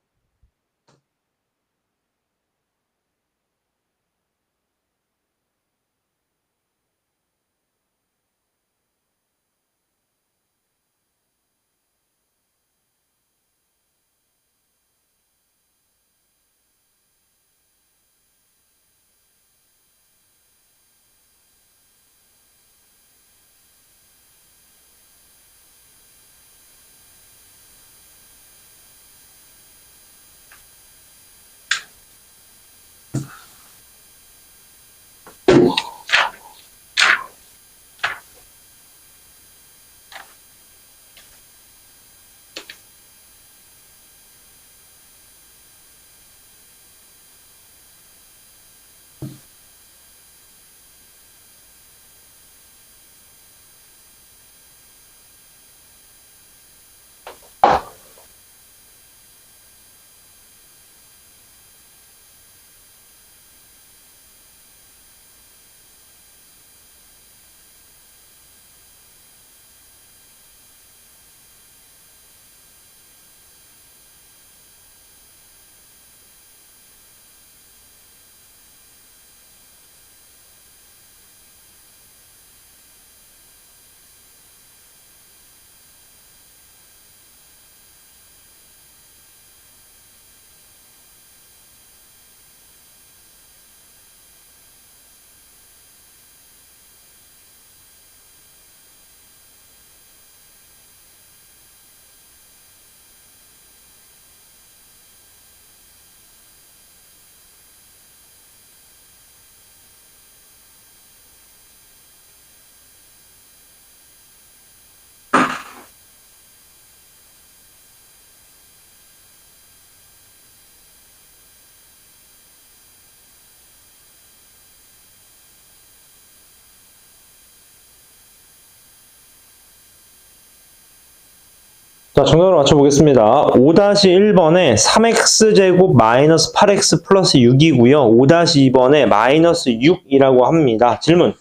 자, 정답으로 맞춰보겠습니다. 5-1번에 3x제곱 마이너스 8x 플러스 6이고요. 5-2번에 마이너스 6이라고 합니다. 질문.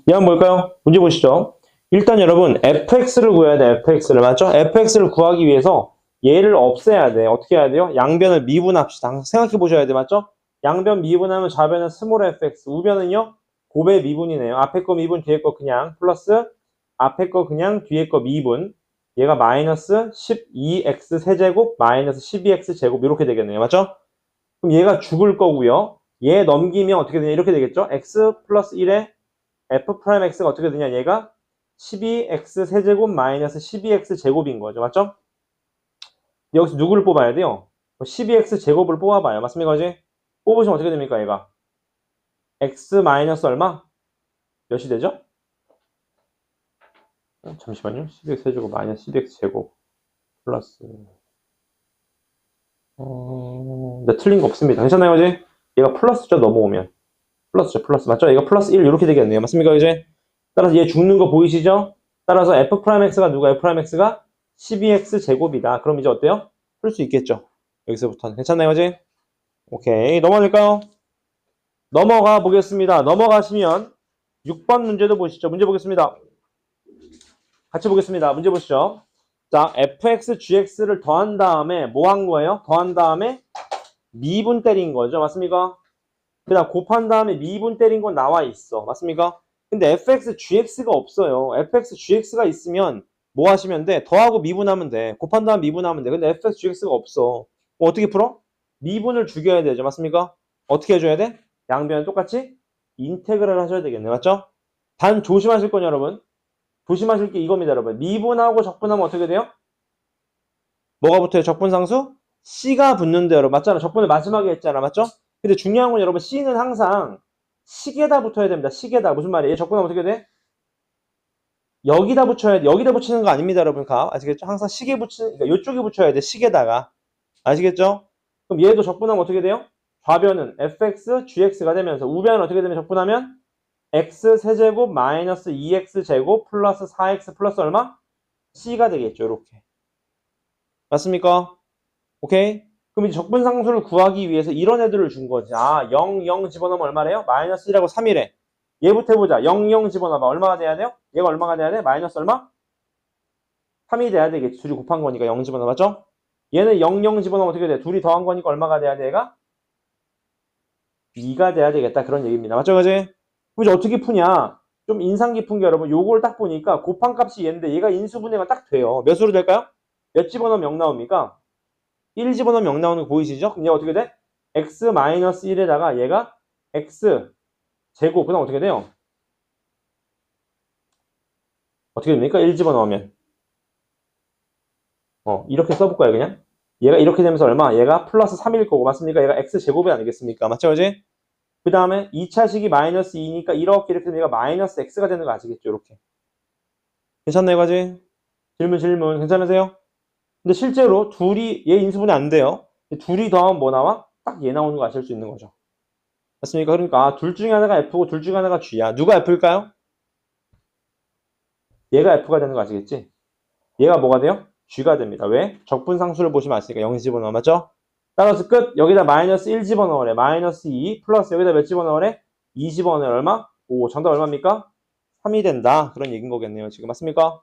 이 한번 볼까요? 문제 보시죠. 일단 여러분 fx를 구해야 돼. fx를 맞죠? fx를 구하기 위해서 얘를 없애야 돼. 어떻게 해야 돼요? 양변을 미분합시다. 생각해 보셔야 돼. 맞죠? 양변 미분하면 좌변은 스몰 fx, 우변은요? 곱의 미분이네요. 앞에 거 미분, 뒤에 거 그냥 플러스 앞에 거 그냥 뒤에 거 미분. 얘가 마이너스 12x 세제곱 마이너스 12x 제곱 이렇게 되겠네요. 맞죠? 그럼 얘가 죽을 거고요. 얘 넘기면 어떻게 되냐? 이렇게 되겠죠? x 플러스 1에 f'x가 어떻게 되냐? 얘가 12x 세제곱 마이너스 12x 제곱인 거죠. 맞죠? 여기서 누구를 뽑아야 돼요? 12x 제곱을 뽑아봐요. 맞습니까? 그지? 뽑으시면 어떻게 됩니까? 얘가 x 마이너스 얼마? 몇이 되죠? 잠시만요. 12x 세제곱 마이너스 12x 제곱 플러스 네, 틀린 거 없습니다. 괜찮나요? 그지? 얘가 플러스죠. 넘어오면 플러스죠. 플러스 맞죠? 얘가 플러스 1 이렇게 되겠네요. 맞습니까? 이제 따라서 얘 죽는 거 보이시죠? 따라서 f'x가 누가 f'x가 12x 제곱이다. 그럼 이제 어때요? 풀 수 있겠죠. 여기서부터는 괜찮나요? 이제 오케이 넘어갈까요? 넘어가 보겠습니다. 넘어가시면 6번 문제도 보시죠. 문제 보겠습니다. 같이 보겠습니다. 문제 보시죠. 자, fx, gx를 더한 다음에 뭐 한 거예요? 더한 다음에 미분 때린 거죠. 맞습니까? 그 다음 곱한 다음에 미분 때린 건 나와 있어. 맞습니까? 근데 fx, gx가 없어요. fx, gx가 있으면 뭐 하시면 돼? 더하고 미분하면 돼. 곱한 다음 미분하면 돼. 근데 fx, gx가 없어. 어떻게 풀어? 미분을 죽여야 되죠. 맞습니까? 어떻게 해줘야 돼? 양변 똑같이 인테그랄 하셔야 되겠네. 맞죠? 단 조심하실 건 여러분. 조심하실 게 이겁니다, 여러분. 미분하고 적분하면 어떻게 돼요? 뭐가 붙어요? 적분상수? C가 붙는데 여러분. 맞잖아. 적분을 마지막에 했잖아. 맞죠? 근데 중요한 건 여러분 C는 항상 식에다 붙어야 됩니다. 식에다. 무슨 말이에요? 적분하면 어떻게 돼? 여기다 붙여야 돼. 여기다 붙이는 거 아닙니다, 여러분. 아시겠죠? 항상 시계 붙이는, 그러니까 이쪽에 붙여야 돼. 시계다가. 아시겠죠? 그럼 얘도 적분하면 어떻게 돼요? 좌변은 fx, gx가 되면서 우변은 어떻게 되면 적분하면 x 세제곱 마이너스 2x 제곱 플러스 4x 플러스 얼마? c가 되겠죠. 이렇게. 맞습니까? 오케이? 그럼 이제 적분상수를 구하기 위해서 이런 애들을 준 거지. 아, 0, 0 집어넣으면 얼마래요? 마이너스 1하고 3이래. 얘부터 해보자. 0, 0 집어넣어봐. 얼마가 돼야 돼요? 얘가 얼마가 돼야 돼? 마이너스 얼마? 3이 돼야 되겠지. 둘이 곱한 거니까 0 집어넣어. 맞죠? 얘는 0, 0 집어넣으면 어떻게 돼? 둘이 더한 거니까 얼마가 돼야 돼? 얘가? 2가 돼야 되겠다. 그런 얘기입니다. 맞죠? 그지? 그럼 이제 어떻게 푸냐? 좀 인상 깊은 게 여러분, 요걸 딱 보니까 곱한 값이 얘인데 얘가 인수분해가 딱 돼요. 몇 수로 될까요? 몇 집어넣으면 0 나옵니까? 1 집어넣으면 0 나오는 거 보이시죠? 그럼 얘가 어떻게 돼? x-1에다가 얘가 x 제곱, 그 다음 어떻게 돼요? 어떻게 됩니까? 1 집어넣으면. 이렇게 써볼까요, 그냥? 얘가 이렇게 되면서 얼마? 얘가 플러스 3일 거고, 맞습니까? 얘가 x 제곱이 아니겠습니까? 맞죠, 그지? 그 다음에 2차식이 마이너스 2니까 이렇게 되면 얘가 마이너스 x가 되는 거 아시겠죠? 이렇게. 괜찮나요, 과지? 질문. 괜찮으세요? 근데 실제로 둘이, 얘 인수분해 안 돼요. 둘이 더하면 뭐 나와? 딱 얘 나오는 거 아실 수 있는 거죠. 맞습니까? 그러니까 둘 중에 하나가 F고 둘 중에 하나가 G야. 누가 F일까요? 얘가 F가 되는 거 아시겠지? 얘가 뭐가 돼요? G가 됩니다. 왜? 적분상수를 보시면 아시니까 0 집어넣어. 맞죠? 따라서 끝. 여기다 마이너스 1 집어넣으래. 마이너스 2 플러스 여기다 몇 집어넣으래? 2 집어넣으래. 얼마? 오, 정답 얼마입니까? 3이 된다. 그런 얘기인 거겠네요. 지금 맞습니까?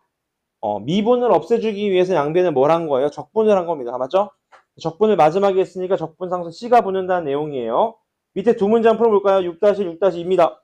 미분을 없애주기 위해서 양변을 뭘 한 거예요? 적분을 한 겁니다. 맞죠? 적분을 마지막에 했으니까 적분상수 C가 붙는다는 내용이에요. 밑에 두 문장 풀어볼까요? 6-6-2입니다.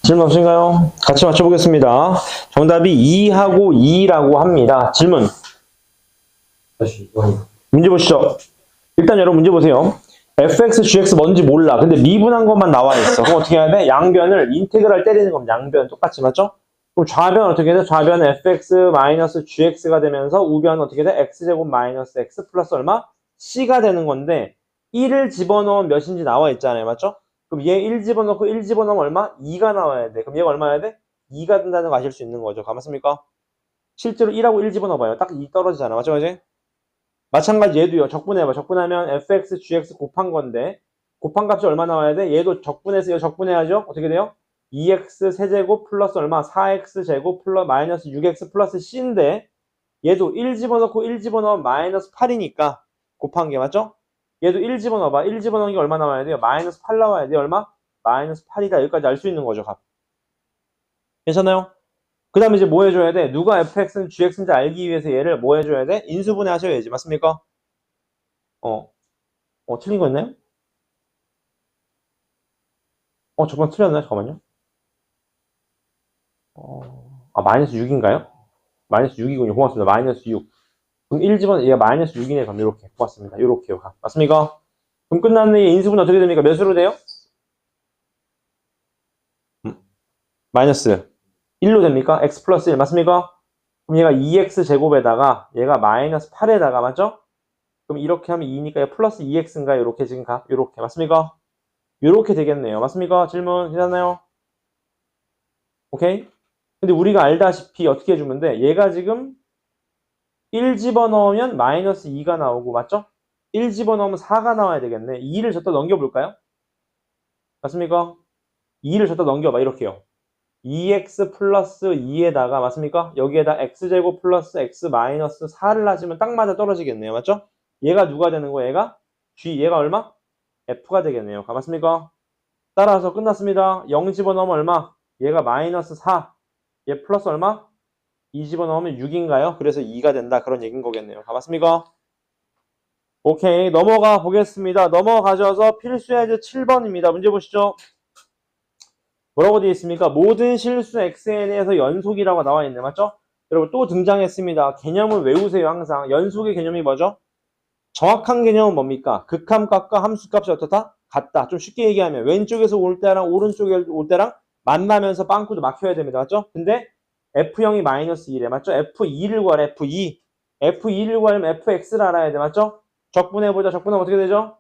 질문 없으신가요? 같이 맞춰보겠습니다. 정답이 2하고 2라고 합니다. 질문. 문제 보시죠. 일단 여러분 문제 보세요. fx, gx 뭔지 몰라. 근데 미분한 것만 나와 있어. 그럼 어떻게 해야 돼? 양변을 인테그랄 때리는 겁니다. 양변 똑같이 맞죠? 그럼 좌변 어떻게 돼? 좌변은 fx 마이너스 gx가 되면서 우변은 어떻게 돼? x제곱 마이너스 x 플러스 얼마? c가 되는 건데 1을 집어넣으면 몇인지 나와 있잖아요. 맞죠? 그럼 얘 1 집어넣고 1 집어넣으면 얼마? 2가 나와야 돼. 그럼 얘가 얼마야 돼? 2가 된다는 거 아실 수 있는 거죠. 감았습니까? 실제로 1하고 1 집어넣어봐요. 딱 2 떨어지잖아. 맞죠? 그지? 마찬가지 얘도요. 적분해봐. 적분하면 fx, gx 곱한 건데 곱한 값이 얼마 나와야 돼? 얘도 적분해서 적분해야죠. 어떻게 돼요? 2x 세제곱 플러스 얼마? 4x 제곱 플러스 마이너스 6x 플러스 c인데 얘도 1 집어넣고 1 집어넣으면 마이너스 8이니까 곱한 게 맞죠? 얘도 1 집어넣어봐. 1 집어넣은 게 얼마 나와야 돼요? 마이너스 8 나와야 돼요. 얼마? 마이너스 8이다. 여기까지 알 수 있는 거죠. 값. 괜찮아요? 그 다음에 이제 뭐 해줘야 돼? 누가 fx는 gx인지 알기 위해서 얘를 뭐 해줘야 돼? 인수분해 하셔야지. 맞습니까? 틀린 거 있나요? 저번 틀렸나요? 잠깐만요. 마이너스 6인가요? 마이너스 6이군요. 고맙습니다. 마이너스 6. 그럼 1집은 얘가 마이너스 6이네. 그럼 이렇게. 고맙습니다. 이렇게요. 맞습니까? 그럼 끝났네. 얘 인수분 어떻게 됩니까? 몇으로 돼요? 마이너스 1로 됩니까? x 플러스 1. 맞습니까? 그럼 얘가 2x 제곱에다가 얘가 마이너스 8에다가 맞죠? 그럼 이렇게 하면 2니까 얘 플러스 2x인가요? 이렇게 지금 가? 이렇게. 맞습니까? 이렇게 되겠네요. 맞습니까? 질문 괜찮나요? 오케이? 근데 우리가 알다시피 어떻게 해주면 돼? 얘가 지금 1 집어넣으면 마이너스 2가 나오고 맞죠? 1 집어넣으면 4가 나와야 되겠네. 2를 저기다 넘겨볼까요? 맞습니까? 2를 저기다 넘겨봐. 이렇게요. 2x 플러스 2에다가 맞습니까? 여기에다 x제곱 플러스 x 마이너스 4를 하시면 딱 맞아 떨어지겠네요. 맞죠? 얘가 누가 되는 거예요? 얘가 g. 얘가 얼마? f가 되겠네요. 맞습니까? 따라서 끝났습니다. 0 집어넣으면 얼마? 얘가 마이너스 4. 얘 플러스 얼마? 2 집어넣으면 6인가요? 그래서 2가 된다. 그런 얘기인 거겠네요. 맞습니까? 오케이. 넘어가 보겠습니다. 넘어가셔서 필수예제 7번입니다. 문제 보시죠. 뭐라고 되어 있습니까? 모든 실수 xn에서 연속이라고 나와 있네. 맞죠? 여러분 또 등장했습니다. 개념을 외우세요. 항상. 연속의 개념이 뭐죠? 정확한 개념은 뭡니까? 극함값과 함수값이 어떻다? 같다. 좀 쉽게 얘기하면 왼쪽에서 올 때랑 오른쪽에 올 때랑 만나면서 빵꾸도 막혀야 됩니다. 맞죠? 근데 F0이 마이너스 2래. 맞죠? F2를 구하래. F2. F2를 구하려면 FX를 알아야 돼. 맞죠? 적분해보자. 적분하면 어떻게 되죠?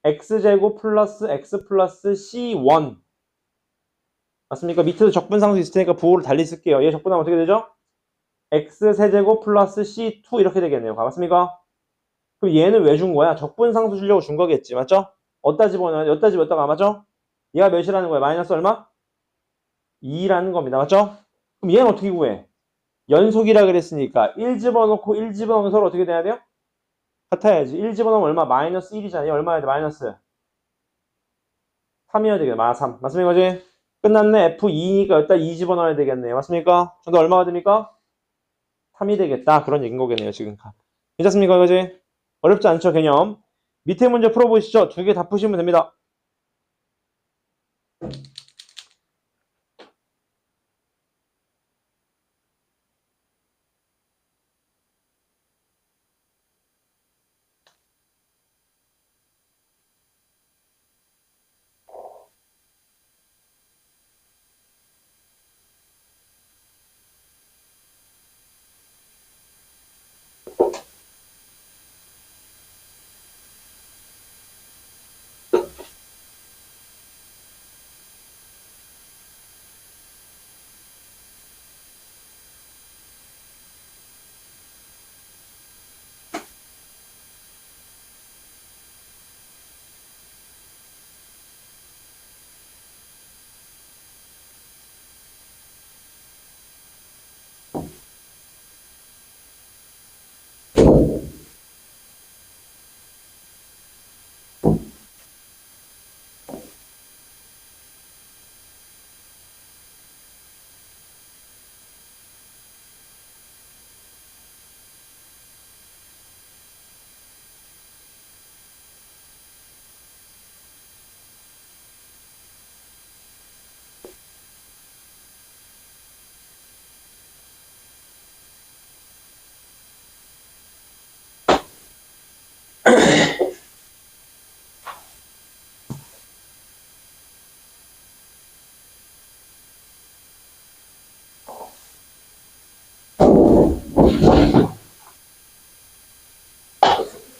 X제곱 플러스 X 플러스 C1. 맞습니까? 밑에도 적분상수 있을 테니까 부호를 달리 쓸게요. 얘 적분하면 어떻게 되죠? X세제곱 플러스 C2 이렇게 되겠네요. 맞습니까? 그럼 얘는 왜 준 거야? 적분상수 주려고 준 거겠지. 맞죠? 어디다 집어넣어야 돼? 어디다 집어넣다가 맞죠? 얘가 몇이라는 거야? 마이너스 얼마? 2라는 겁니다. 맞죠? 그럼 얘는 어떻게 구해? 연속이라 그랬으니까 1 집어넣고 1 집어넣으면 서로 어떻게 돼야 돼요? 같아야지. 1 집어넣으면 얼마? 마이너스 1이잖아요. 얼마야 돼? 마이너스 3이어야 되겠네. 마 3. 맞습니까? 그지? 끝났네. F2니까 여기다 2 집어넣어야 되겠네요. 맞습니까? 정답 얼마가 됩니까? 3이 되겠다. 그런 얘기인 거겠네요. 지금. 괜찮습니까? 그지? 어렵지 않죠? 개념. 밑에 문제 풀어보시죠. 두 개 다 푸시면 됩니다.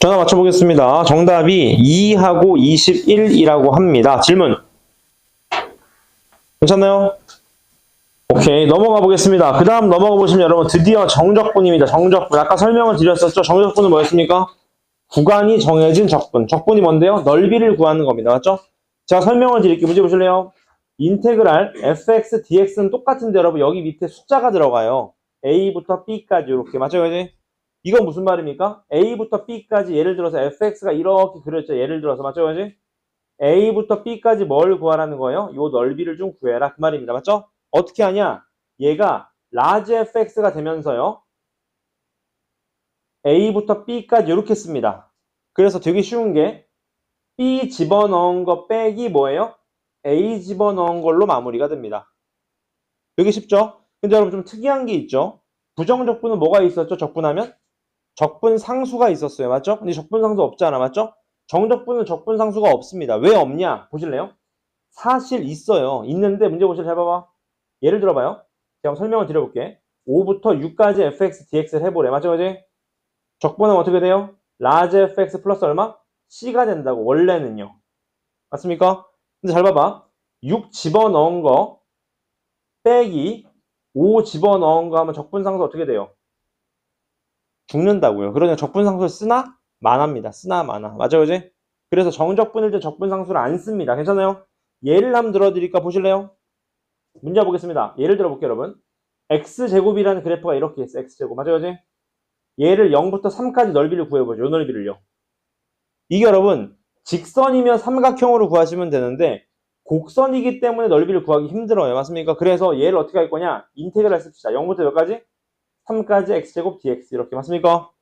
전화 맞춰보겠습니다. 정답이 2하고 21이라고 합니다. 질문. 괜찮나요? 오케이, 넘어가 보겠습니다. 그 다음 넘어가 보시면 여러분 드디어 정적분입니다. 정적분. 아까 설명을 드렸었죠. 정적분은 뭐였습니까? 구간이 정해진 적분. 적분이 뭔데요? 넓이를 구하는 겁니다. 맞죠? 제가 설명을 드릴게요. 문제 보실래요? 인테그랄 fx dx는 똑같은데 여러분 여기 밑에 숫자가 들어가요. a부터 b까지 이렇게. 맞죠? 그지? 이건 무슨 말입니까? a부터 b까지 예를 들어서 fx가 이렇게 그렸죠. 예를 들어서. 맞죠? 그지? a부터 b까지 뭘 구하라는 거예요? 요 넓이를 좀 구해라. 그 말입니다. 맞죠? 어떻게 하냐? 얘가 large fx가 되면서요. a부터 b까지 이렇게 씁니다. 그래서 되게 쉬운 게 b 집어넣은 거 빼기 뭐예요? a 집어넣은 걸로 마무리가 됩니다. 되게 쉽죠? 근데 여러분 좀 특이한 게 있죠? 부정적분은 뭐가 있었죠? 적분하면? 적분상수가 있었어요. 맞죠? 근데 적분상수 없잖아. 맞죠? 정적분은 적분상수가 없습니다. 왜 없냐? 보실래요? 사실 있어요. 있는데 문제 보실래요? 잘 봐봐. 예를 들어봐요. 제가 설명을 드려볼게. 5부터 6까지 fx, dx를 해보래. 맞죠? 그지? 적분은 어떻게 돼요? large fx 플러스 얼마? c가 된다고. 원래는요. 맞습니까? 근데 잘 봐봐. 6 집어넣은 거 빼기 5 집어넣은 거 하면 적분상수 어떻게 돼요? 죽는다고요. 그러니까 적분상수를 쓰나? 만합니다. 쓰나 마나. 맞아, 그지? 그래서 정적분일 때 적분상수를 안 씁니다. 괜찮아요? 예를 한번 들어드릴까 보실래요? 문제 보겠습니다. 예를 들어볼게요, 여러분. x제곱이라는 그래프가 이렇게 있어. x제곱. 맞아, 그지? 얘를 0부터 3까지 넓이를 구해보죠. 요 넓이를요. 이게 여러분 직선이면 삼각형으로 구하시면 되는데 곡선이기 때문에 넓이를 구하기 힘들어요. 맞습니까? 그래서 얘를 어떻게 할 거냐? 인테그랄 씁시다. 0부터 몇 가지? 3까지 x제곱 dx 이렇게. 맞습니까?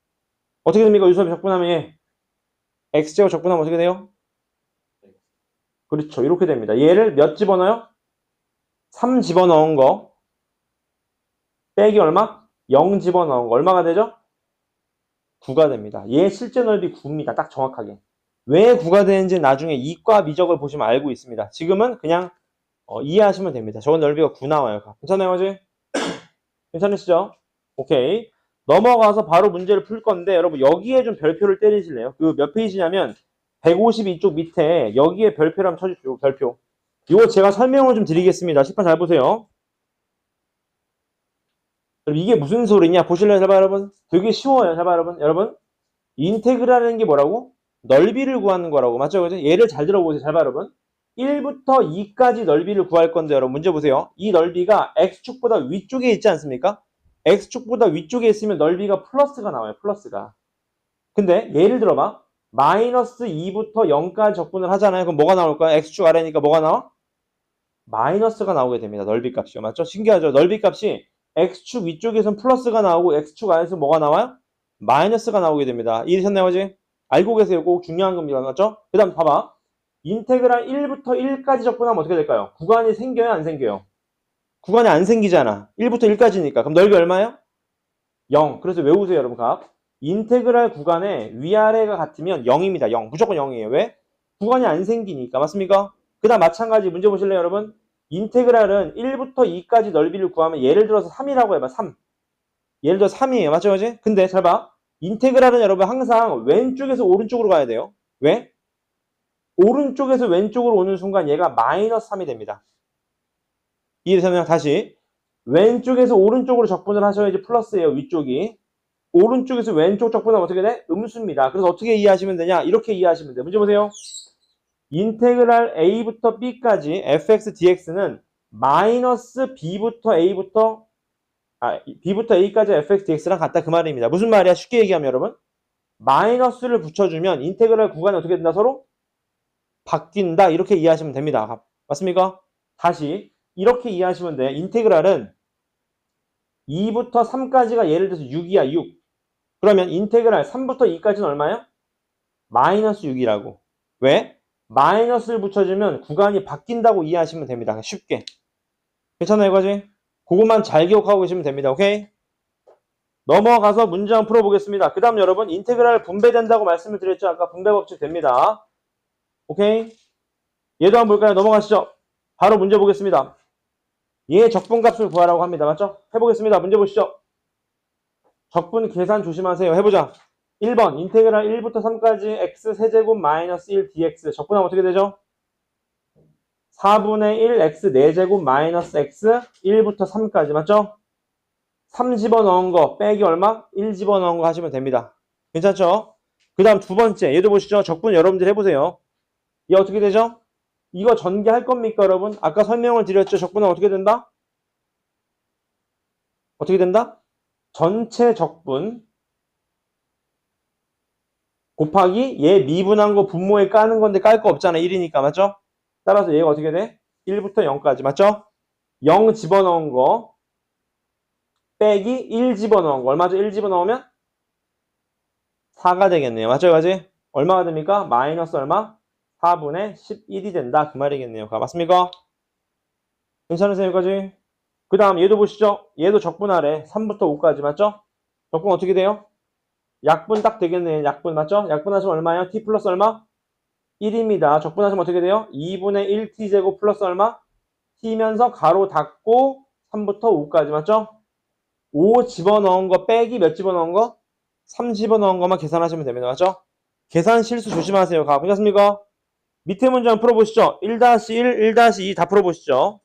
어떻게 됩니까? 유수합이 적분하면 얘 x제곱 적분하면 어떻게 돼요? 그렇죠. 이렇게 됩니다. 얘를 몇 집어넣어요? 3 집어넣은 거 빼기 얼마? 0 집어넣은 거 얼마가 되죠? 9가 됩니다. 얘 실제 넓이 9입니다. 딱 정확하게. 왜 9가 되는지 나중에 이과 미적을 보시면 알고 있습니다. 지금은 그냥 이해하시면 됩니다. 저건 넓이가 9 나와요. 괜찮아요, 어제? 괜찮으시죠? 오케이. 넘어가서 바로 문제를 풀 건데 여러분 여기에 좀 별표를 때리실래요? 그 몇 페이지냐면 152쪽 밑에 여기에 별표를 한번 쳐주십시오. 별표. 이거 제가 설명을 좀 드리겠습니다. 식판 잘 보세요. 이게 무슨 소리냐? 보실래요? 잘 봐요, 여러분. 되게 쉬워요. 잘 봐요, 여러분. 여러분. 인테그랄이라는 게 뭐라고? 넓이를 구하는 거라고. 맞죠? 그죠? 예를 잘 들어보세요. 잘 봐요, 여러분. 1부터 2까지 넓이를 구할 건데 여러분 문제 보세요. 이 넓이가 x축보다 위쪽에 있지 않습니까? x축보다 위쪽에 있으면 넓이가 플러스가 나와요. 플러스가. 근데 예를 들어봐. 마이너스 2부터 0까지 적분을 하잖아요. 그럼 뭐가 나올까요? x축 아래니까 뭐가 나와? 마이너스가 나오게 됩니다. 넓이 값이요. 맞죠? 신기하죠? 넓이 값이 x축 위쪽에선 플러스가 나오고 x축 아래에서 뭐가 나와요? 마이너스가 나오게 됩니다. 이해되셨나요? 어제? 알고 계세요. 꼭 중요한 겁니다. 맞죠? 그 다음 봐봐. 인테그랄 1부터 1까지 적분하면 어떻게 될까요? 구간이 생겨요? 안 생겨요? 구간이 안 생기잖아. 1부터 1까지니까. 그럼 넓이 얼마예요? 0. 그래서 외우세요, 여러분. 각. 인테그랄 구간의 위아래가 같으면 0입니다. 0. 무조건 0이에요. 왜? 구간이 안 생기니까. 맞습니까? 그 다음 마찬가지 문제 보실래요, 여러분? 인테그랄은 1부터 2까지 넓이를 구하면 예를 들어서 3이라고 해봐. 3. 예를 들어 3이에요. 맞죠? 그지? 근데 잘 봐. 인테그랄은 여러분 항상 왼쪽에서 오른쪽으로 가야 돼요. 왜? 오른쪽에서 왼쪽으로 오는 순간 얘가 마이너스 3이 됩니다. 이해되셨나요? 다시. 왼쪽에서 오른쪽으로 적분을 하셔야지 플러스예요. 위쪽이. 오른쪽에서 왼쪽 적분하면 어떻게 돼? 음수입니다. 그래서 어떻게 이해하시면 되냐? 이렇게 이해하시면 돼요. 문제 보세요. 인테그랄 a부터 b까지 fx dx는 마이너스 b부터 a까지 fx dx랑 같다 그 말입니다. 무슨 말이야? 쉽게 얘기하면 여러분 마이너스를 붙여주면 인테그랄 구간이 어떻게 된다? 서로 바뀐다 이렇게 이해하시면 됩니다. 맞습니까? 다시 이렇게 이해하시면 돼. 인테그랄은 2부터 3까지가 예를 들어서 6이야. 6. 그러면 인테그랄 3부터 2까지는 얼마야? 마이너스 6이라고. 왜? 마이너스를 붙여주면 구간이 바뀐다고 이해하시면 됩니다. 쉽게. 괜찮아요, 이거지? 그것만 잘 기억하고 계시면 됩니다. 오케이? 넘어가서 문제 한번 풀어보겠습니다. 그 다음 여러분 인테그랄 분배된다고 말씀을 드렸죠. 아까 분배 법칙 됩니다. 오케이? 얘도 한번 볼까요? 넘어가시죠. 바로 문제 보겠습니다. 얘 적분값을 구하라고 합니다. 맞죠? 해보겠습니다. 문제 보시죠. 적분 계산 조심하세요. 해보자. 1번 인테그랄 1부터 3까지 x 세제곱 마이너스 1 dx 적분하면 어떻게 되죠? 4분의 1 x 4제곱 마이너스 x 1부터 3까지 맞죠? 3 집어넣은 거 빼기 얼마? 1 집어넣은 거 하시면 됩니다. 괜찮죠? 그 다음 두 번째 얘도 보시죠. 적분 여러분들 해보세요. 얘 어떻게 되죠? 이거 전개할 겁니까 여러분? 아까 설명을 드렸죠. 적분은 어떻게 된다? 어떻게 된다? 전체 적분 곱하기 얘 미분한 거 분모에 까는 건데 깔 거 없잖아. 1이니까 맞죠? 따라서 얘가 어떻게 돼? 1부터 0까지 맞죠? 0 집어넣은 거 빼기 1 집어넣은 거 얼마죠? 1 집어넣으면 4가 되겠네요. 맞죠? 여기까지? 얼마가 됩니까? 마이너스 얼마? 4분의 11이 된다. 그 말이겠네요. 맞습니까? 괜찮으세요? 여기까지? 그 다음 얘도 보시죠. 얘도 적분하래. 3부터 5까지 맞죠? 적분 어떻게 돼요? 약분 딱 되겠네요. 약분 맞죠? 약분하시면 얼마예요? t 플러스 얼마? 1입니다. 적분하시면 어떻게 돼요? 2분의 1t제곱 플러스 얼마? t면서 가로 닫고 3부터 5까지 맞죠? 5 집어넣은 거 빼기 몇 집어넣은 거? 3 집어넣은 것만 계산하시면 됩니다. 맞죠? 계산 실수 조심하세요. 괜찮습니까? 밑에 문장 풀어보시죠. 1-1, 1-2 다 풀어보시죠.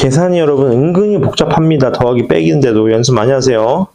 계산이 여러분 은근히 복잡합니다. 더하기 빼기인데도 연습 많이 하세요.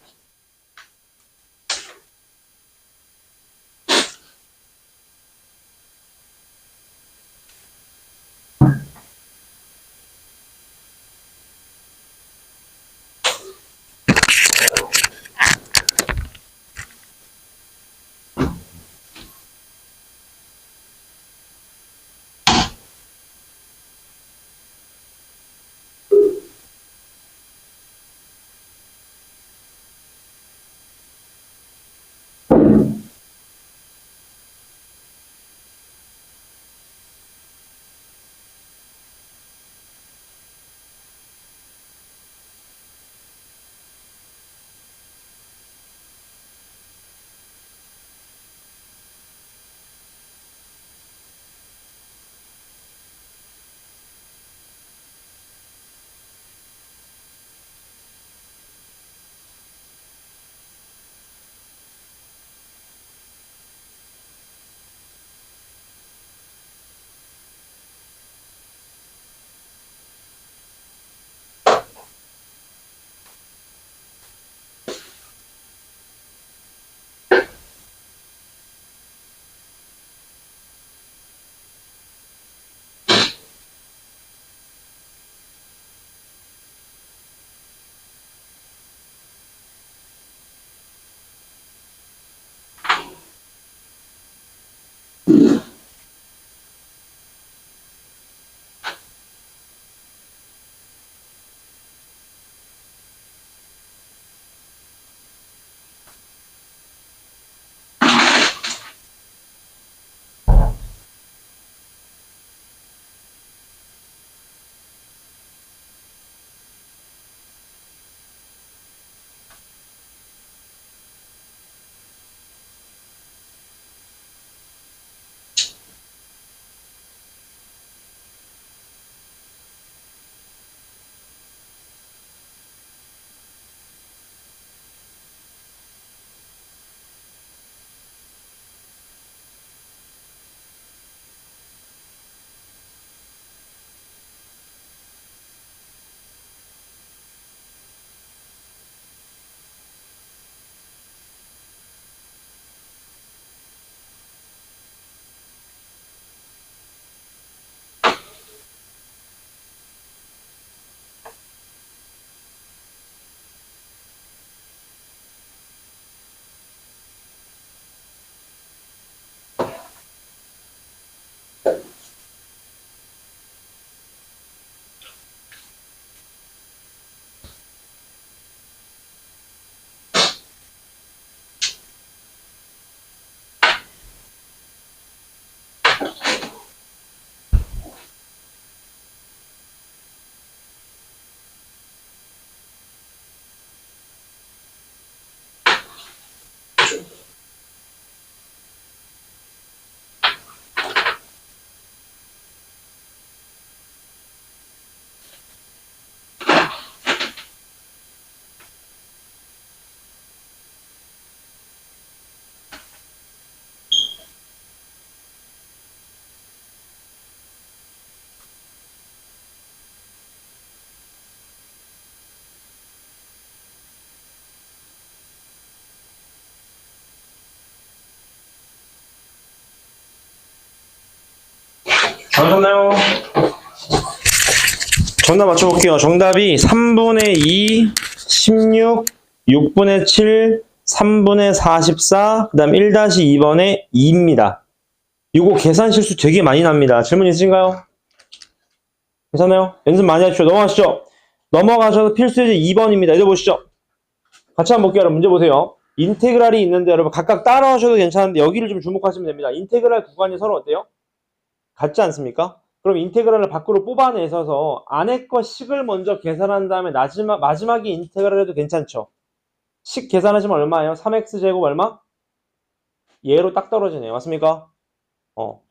나오셨나요? 정답 맞춰볼게요. 정답이 3분의 2, 16, 6분의 7, 3분의 44, 그 다음 1-2번의 2입니다. 이거 계산 실수 되게 많이 납니다. 질문 있으신가요? 괜찮아요? 연습 많이 하십시오. 넘어가시죠. 넘어가셔서 필수예제 2번입니다. 읽어보시죠. 같이 한번 볼게요. 여러분 문제 보세요. 인테그랄이 있는데 여러분 각각 따라 하셔도 괜찮은데 여기를 좀 주목하시면 됩니다. 인테그랄 구간이 서로 어때요? 같지 않습니까? 그럼 인테그랄을 밖으로 뽑아내셔서 안에 거 식을 먼저 계산한 다음에 마지막에 인테그랄 해도 괜찮죠? 식 계산하시면 얼마예요? 3x제곱 얼마? 얘로 딱 떨어지네요. 맞습니까?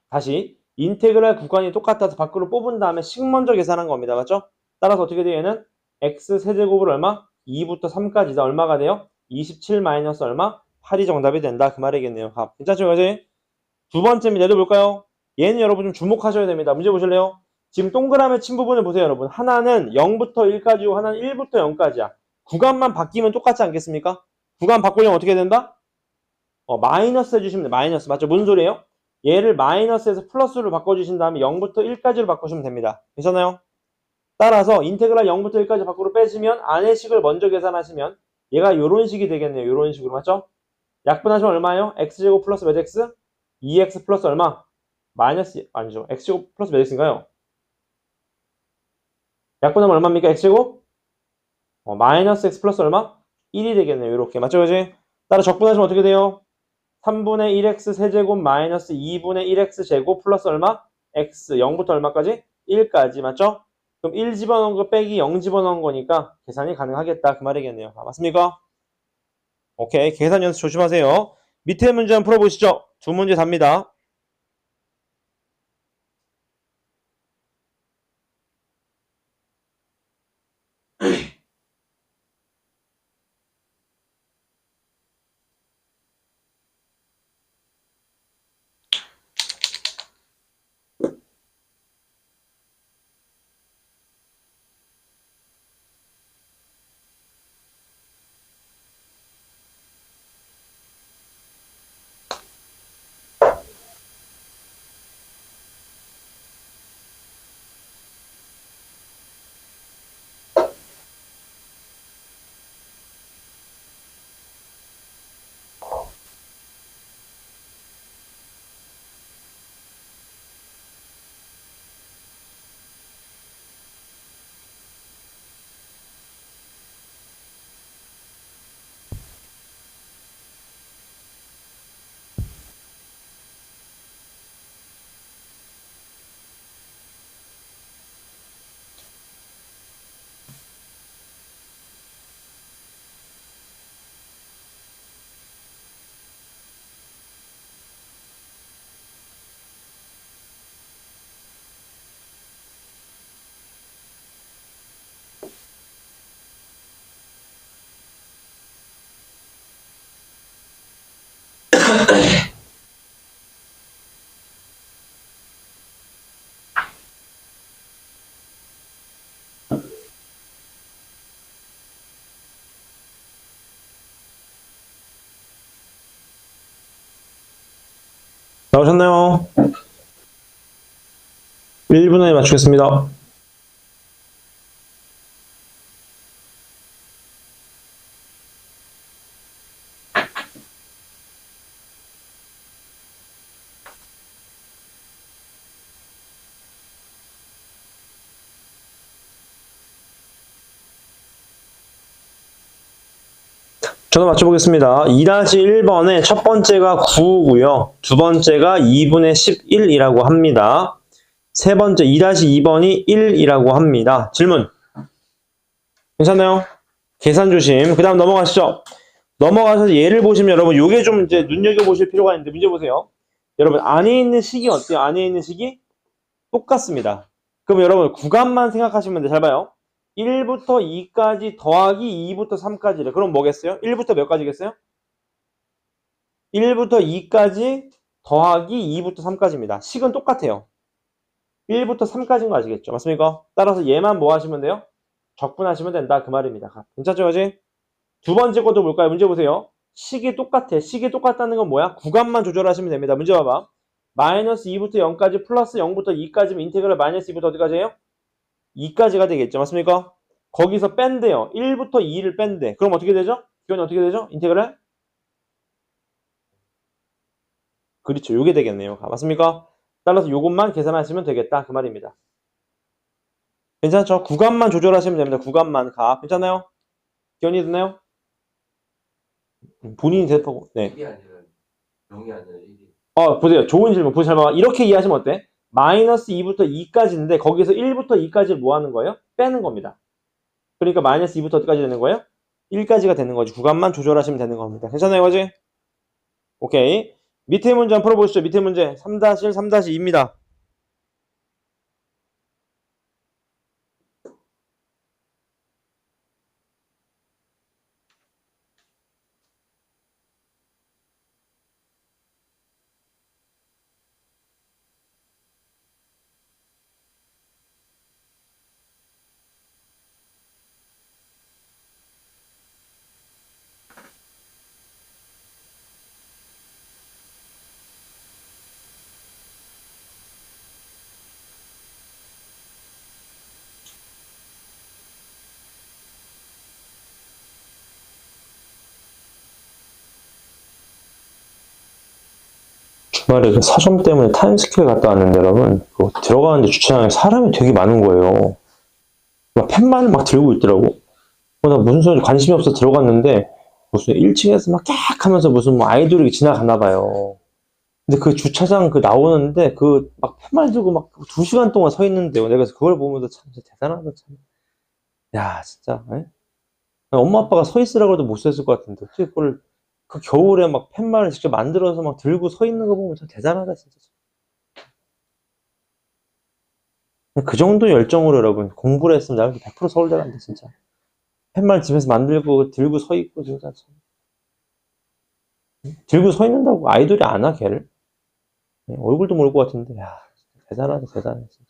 다시 인테그랄 구간이 똑같아서 밖으로 뽑은 다음에 식 먼저 계산한 겁니다. 맞죠? 따라서 어떻게 돼요? 얘는 x 세제곱을 얼마? 2부터 3까지다. 얼마가 돼요? 27 마이너스 얼마? 8이 정답이 된다. 그 말이겠네요. 괜찮죠? 그지? 두 번째입니다. 볼까요? 얘는 여러분 좀 주목하셔야 됩니다. 문제 보실래요? 지금 동그라미 친 부분을 보세요. 여러분 하나는 0부터 1까지고 하나는 1부터 0까지야. 구간만 바뀌면 똑같지 않겠습니까? 구간 바꾸려면 어떻게 된다? 마이너스 해주시면 돼요. 마이너스. 맞죠? 무슨 소리예요? 얘를 마이너스에서 플러스로 바꿔주신 다음에 0부터 1까지로 바꾸시면 됩니다. 괜찮아요? 따라서 인테그랄 0부터 1까지 밖으로 빼시면 안의 식을 먼저 계산하시면 얘가 이런 식이 되겠네요. 이런 식으로. 맞죠? 약분하시면 얼마예요? x제곱 플러스 몇 x? 2x 플러스 얼마? 마이너스 아니죠. x제곱 플러스 몇 x인가요? 약분하면 얼마입니까? x제곱? 마이너스 x 플러스 얼마? 1이 되겠네요. 이렇게. 맞죠? 그지? 따라 적분하시면 어떻게 돼요? 3분의 1x 세제곱 마이너스 2분의 1x 제곱 플러스 얼마? x 0부터 얼마까지? 1까지. 맞죠? 그럼 1 집어넣은 거 빼기 0 집어넣은 거니까 계산이 가능하겠다. 그 말이겠네요. 맞습니까? 오케이. 계산 연습 조심하세요. 밑에 문제 한번 풀어보시죠. 두 문제 답니다. 나오셨나요? 1분 안에 맞추겠습니다. 저도 맞춰보겠습니다. 2-1번의 첫 번째가 9고요. 두 번째가 2분의 11이라고 합니다. 세 번째 2-2번이 1이라고 합니다. 질문. 괜찮나요? 계산 조심. 그 다음 넘어가시죠. 넘어가서 예를 보시면 여러분 요게 좀 이제 눈여겨보실 필요가 있는데 문제 보세요. 여러분 안에 있는 식이 어때요? 안에 있는 식이 똑같습니다. 그럼 여러분 구간만 생각하시면 돼요. 잘 봐요. 1부터 2까지 더하기 2부터 3까지래. 그럼 뭐겠어요? 1부터 몇 가지겠어요? 1부터 2까지 더하기 2부터 3까지입니다. 식은 똑같아요. 1부터 3까지인 거 아시겠죠? 맞습니까? 따라서 얘만 뭐 하시면 돼요? 적분하시면 된다. 그 말입니다. 괜찮죠? 그지? 두 번째 것도 볼까요? 문제 보세요. 식이 똑같아. 식이 똑같다는 건 뭐야? 구간만 조절하시면 됩니다. 문제 봐봐. 마이너스 2부터 0까지 플러스 0부터 2까지면 인테그랄 마이너스 2부터 어디까지예요? 2까지가 되겠죠. 맞습니까? 거기서 뺀대요. 1부터 2를 뺀대. 그럼 어떻게 되죠? 기원이 어떻게 되죠? 인테그랄? 그렇죠. 요게 되겠네요. 맞습니까? 따라서 요것만 계산하시면 되겠다. 그 말입니다. 괜찮죠? 구간만 조절하시면 됩니다. 구간만 가. 괜찮아요? 기원이 되나요? 본인이 대답하고. 네. 1이 아니라 0이 아니라 1이. 보세요. 좋은 질문. 보세요. 잘 봐봐. 이렇게 이해하시면 어때? 마이너스 2부터 2까지인데 거기서 1부터 2까지를 뭐 하는 거예요? 빼는 겁니다. 그러니까 마이너스 2부터 어디까지 되는 거예요? 1까지가 되는 거지. 구간만 조절하시면 되는 겁니다. 괜찮아요, 거지? 오케이. 밑에 문제 한번 풀어보시죠. 밑에 문제 3-1, 3-2입니다. 주말에 그 사점 때문에 타임스퀘어 갔다 왔는데 여러분 들어가는데 주차장에 사람이 되게 많은 거예요. 막 펜만 막 들고 있더라고. 나 무슨 소리 관심이 없어 들어갔는데 무슨 1층에서 막 깍 하면서 무슨 뭐 아이돌이 지나가나 봐요. 근데 그 주차장 그 나오는데 그 막 펜만 들고 막 2시간 동안 서 있는데요. 내가 그걸 보면서 참 대단하다 참. 야 진짜. 에? 엄마 아빠가 서 있으라고 해도 못 서 있을 것 같은데 어떻게 그걸 그 겨울에 막 팻말을 직접 만들어서 막 들고 서 있는 거 보면 참 대단하다 진짜. 그 정도 열정으로 여러분 공부를 했으면 나는 100% 서울대 간다 진짜. 팻말 집에서 만들고 들고 서 있고 진짜 참. 들고 서 있는다고 아이돌이 안 와 걔를. 얼굴도 모를 것 같은데 야 대단하다 대단해 진짜.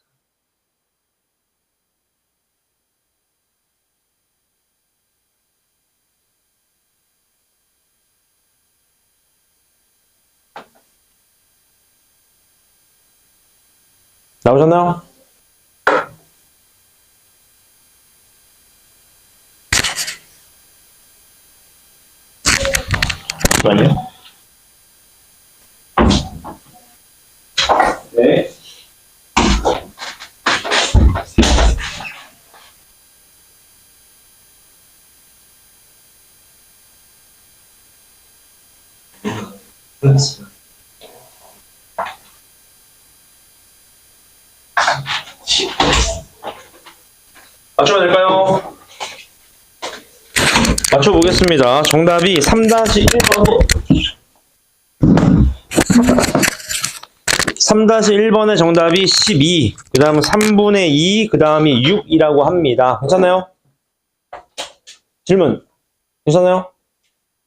나오셨나요? 잠시만요. 네. 맞춰도 될까요? 맞춰보겠습니다. 정답이 3-1번에 3-1번의 정답이 12, 그 다음은 3분의 2, 그 다음이 6이라고 합니다. 괜찮아요? 질문. 괜찮아요?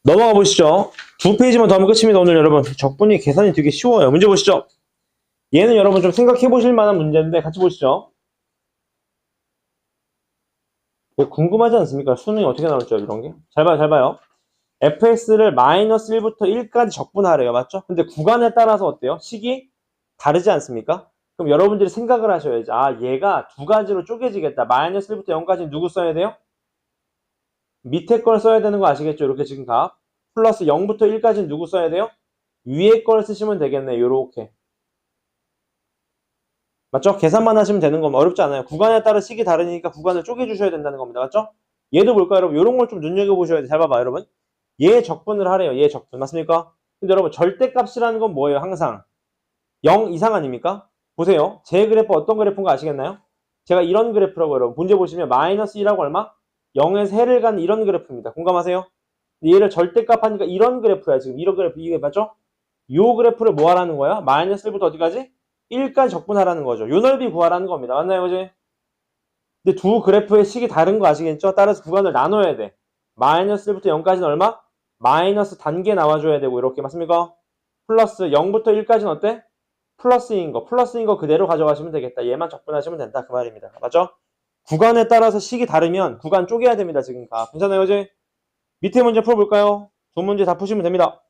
넘어가 보시죠. 2페이지만 더 하면 끝입니다. 오늘 여러분. 적분이 계산이 되게 쉬워요. 문제 보시죠. 얘는 여러분 좀 생각해 보실 만한 문제인데 같이 보시죠. 궁금하지 않습니까? 수능이 어떻게 나올지 이런 게. 잘 봐요, 잘 봐요. fx를 마이너스 1부터 1까지 적분하래요. 맞죠? 근데 구간에 따라서 어때요? 식이 다르지 않습니까? 그럼 여러분들이 생각을 하셔야지. 아, 얘가 두 가지로 쪼개지겠다. 마이너스 1부터 0까지 누구 써야 돼요? 밑에 걸 써야 되는 거 아시겠죠? 이렇게 지금 값. 플러스 0부터 1까지는 누구 써야 돼요? 위에 걸 쓰시면 되겠네. 요렇게. 맞죠? 계산만 하시면 되는 거면 어렵지 않아요. 구간에 따라 식이 다르니까 구간을 쪼개주셔야 된다는 겁니다. 맞죠? 얘도 볼까요, 여러분? 요런 걸 좀 눈여겨보셔야 돼요. 잘 봐봐, 여러분. 얘 적분을 하래요. 얘 적분. 맞습니까? 근데 여러분, 절대값이라는 건 뭐예요? 항상 0 이상 아닙니까? 보세요. 제 그래프 어떤 그래프인 거 아시겠나요? 제가 이런 그래프라고 여러분. 문제 보시면 마이너스 1하고 얼마? 0에서 해를 가는 이런 그래프입니다. 공감하세요? 얘를 절대값 하니까 이런 그래프야. 지금 이런 그래프. 이게 맞죠? 요 그래프를 뭐 하라는 거야? 마이너스 1부터 어디까지? 1까지 적분하라는 거죠. 요 넓이 구하라는 겁니다. 맞나요, 그지? 근데 두 그래프의 식이 다른 거 아시겠죠? 따라서 구간을 나눠야 돼. 마이너스 1부터 0까지는 얼마? 마이너스 단계 나와줘야 되고, 이렇게 맞습니까? 플러스 0부터 1까지는 어때? 플러스인 거 그대로 가져가시면 되겠다. 얘만 적분하시면 된다. 그 말입니다. 맞죠? 구간에 따라서 식이 다르면 구간 쪼개야 됩니다. 지금 가. 괜찮아요, 그지? 밑에 문제 풀어볼까요? 두 문제 다 푸시면 됩니다.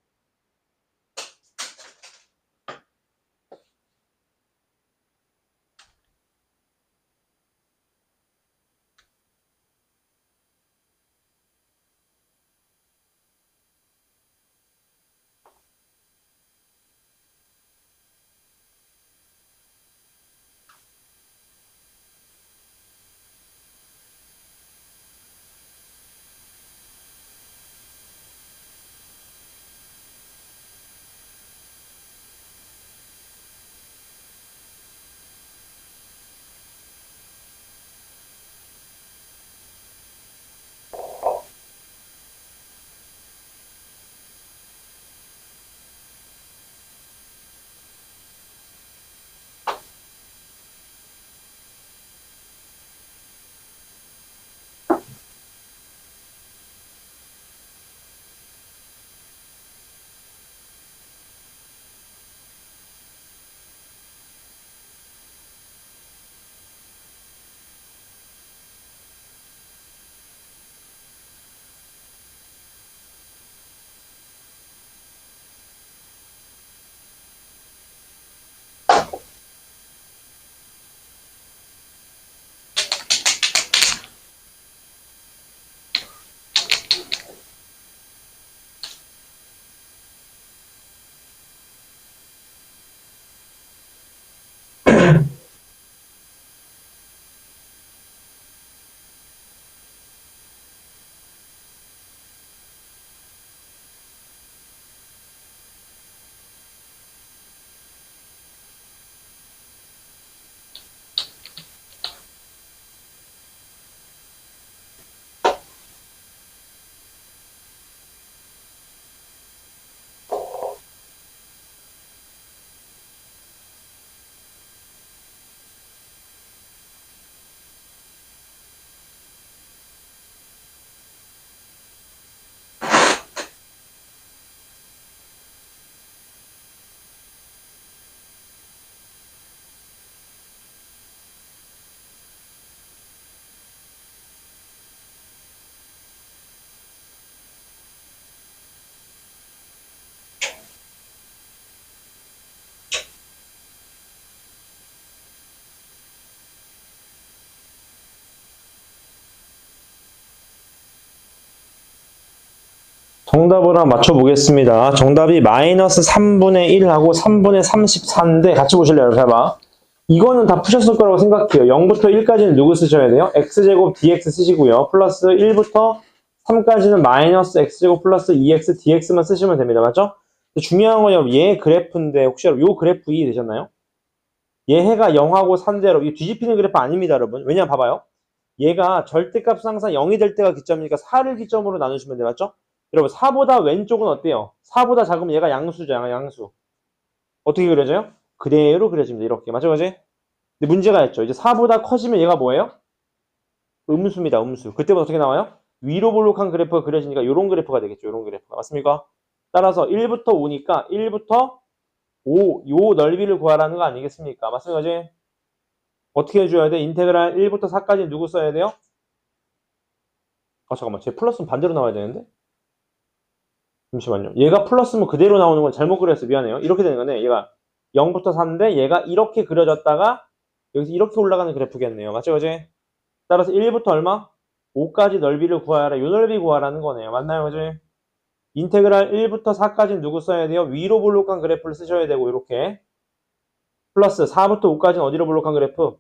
정답을 한번 맞춰보겠습니다. 정답이 마이너스 3분의 1하고 3분의 34인데 같이 보실래요? 잘 봐. 이거는 다 푸셨을 거라고 생각해요. 0부터 1까지는 누구 쓰셔야 돼요? x제곱 dx 쓰시고요. 플러스 1부터 3까지는 마이너스 x제곱 플러스 2x dx만 쓰시면 됩니다. 맞죠? 중요한 건 여러분 얘 그래프인데 혹시 여러분 요 그래프 이해되셨나요? 얘 해가 0하고 3대로 이 뒤집히는 그래프 아닙니다, 여러분. 왜냐면 봐봐요. 얘가 절대값 항상 0이 될 때가 기점이니까 4를 기점으로 나누시면 돼요. 맞죠? 여러분 4보다 왼쪽은 어때요? 4보다 작으면 얘가 양수죠. 양수. 어떻게 그려져요? 그대로 그려집니다. 이렇게. 맞죠? 그지? 근데 문제가 있죠. 이제 4보다 커지면 얘가 뭐예요? 음수입니다. 음수. 그때부터 어떻게 나와요? 위로 볼록한 그래프가 그려지니까 이런 그래프가 되겠죠. 이런 그래프가. 맞습니까? 따라서 1부터 5니까 1부터 5, 요 넓이를 구하라는 거 아니겠습니까? 맞습니까? 그지? 어떻게 해줘야 돼? 인테그랄 1부터 4까지 누구 써야 돼요? 잠깐만. 제 플러스는 반대로 나와야 되는데? 잠시만요. 얘가 플러스면 그대로 나오는 건 잘못 그렸어. 미안해요. 이렇게 되는 거네. 얘가 0부터 4인데 얘가 이렇게 그려졌다가 여기서 이렇게 올라가는 그래프겠네요. 맞죠? 그지? 따라서 1부터 얼마? 5까지 넓이를 구하라. 요 넓이 구하라는 거네요. 맞나요? 그지? 인테그랄 1부터 4까지는 누구 써야 돼요? 위로 볼록한 그래프를 쓰셔야 되고 이렇게 플러스 4부터 5까지는 어디로 볼록한 그래프?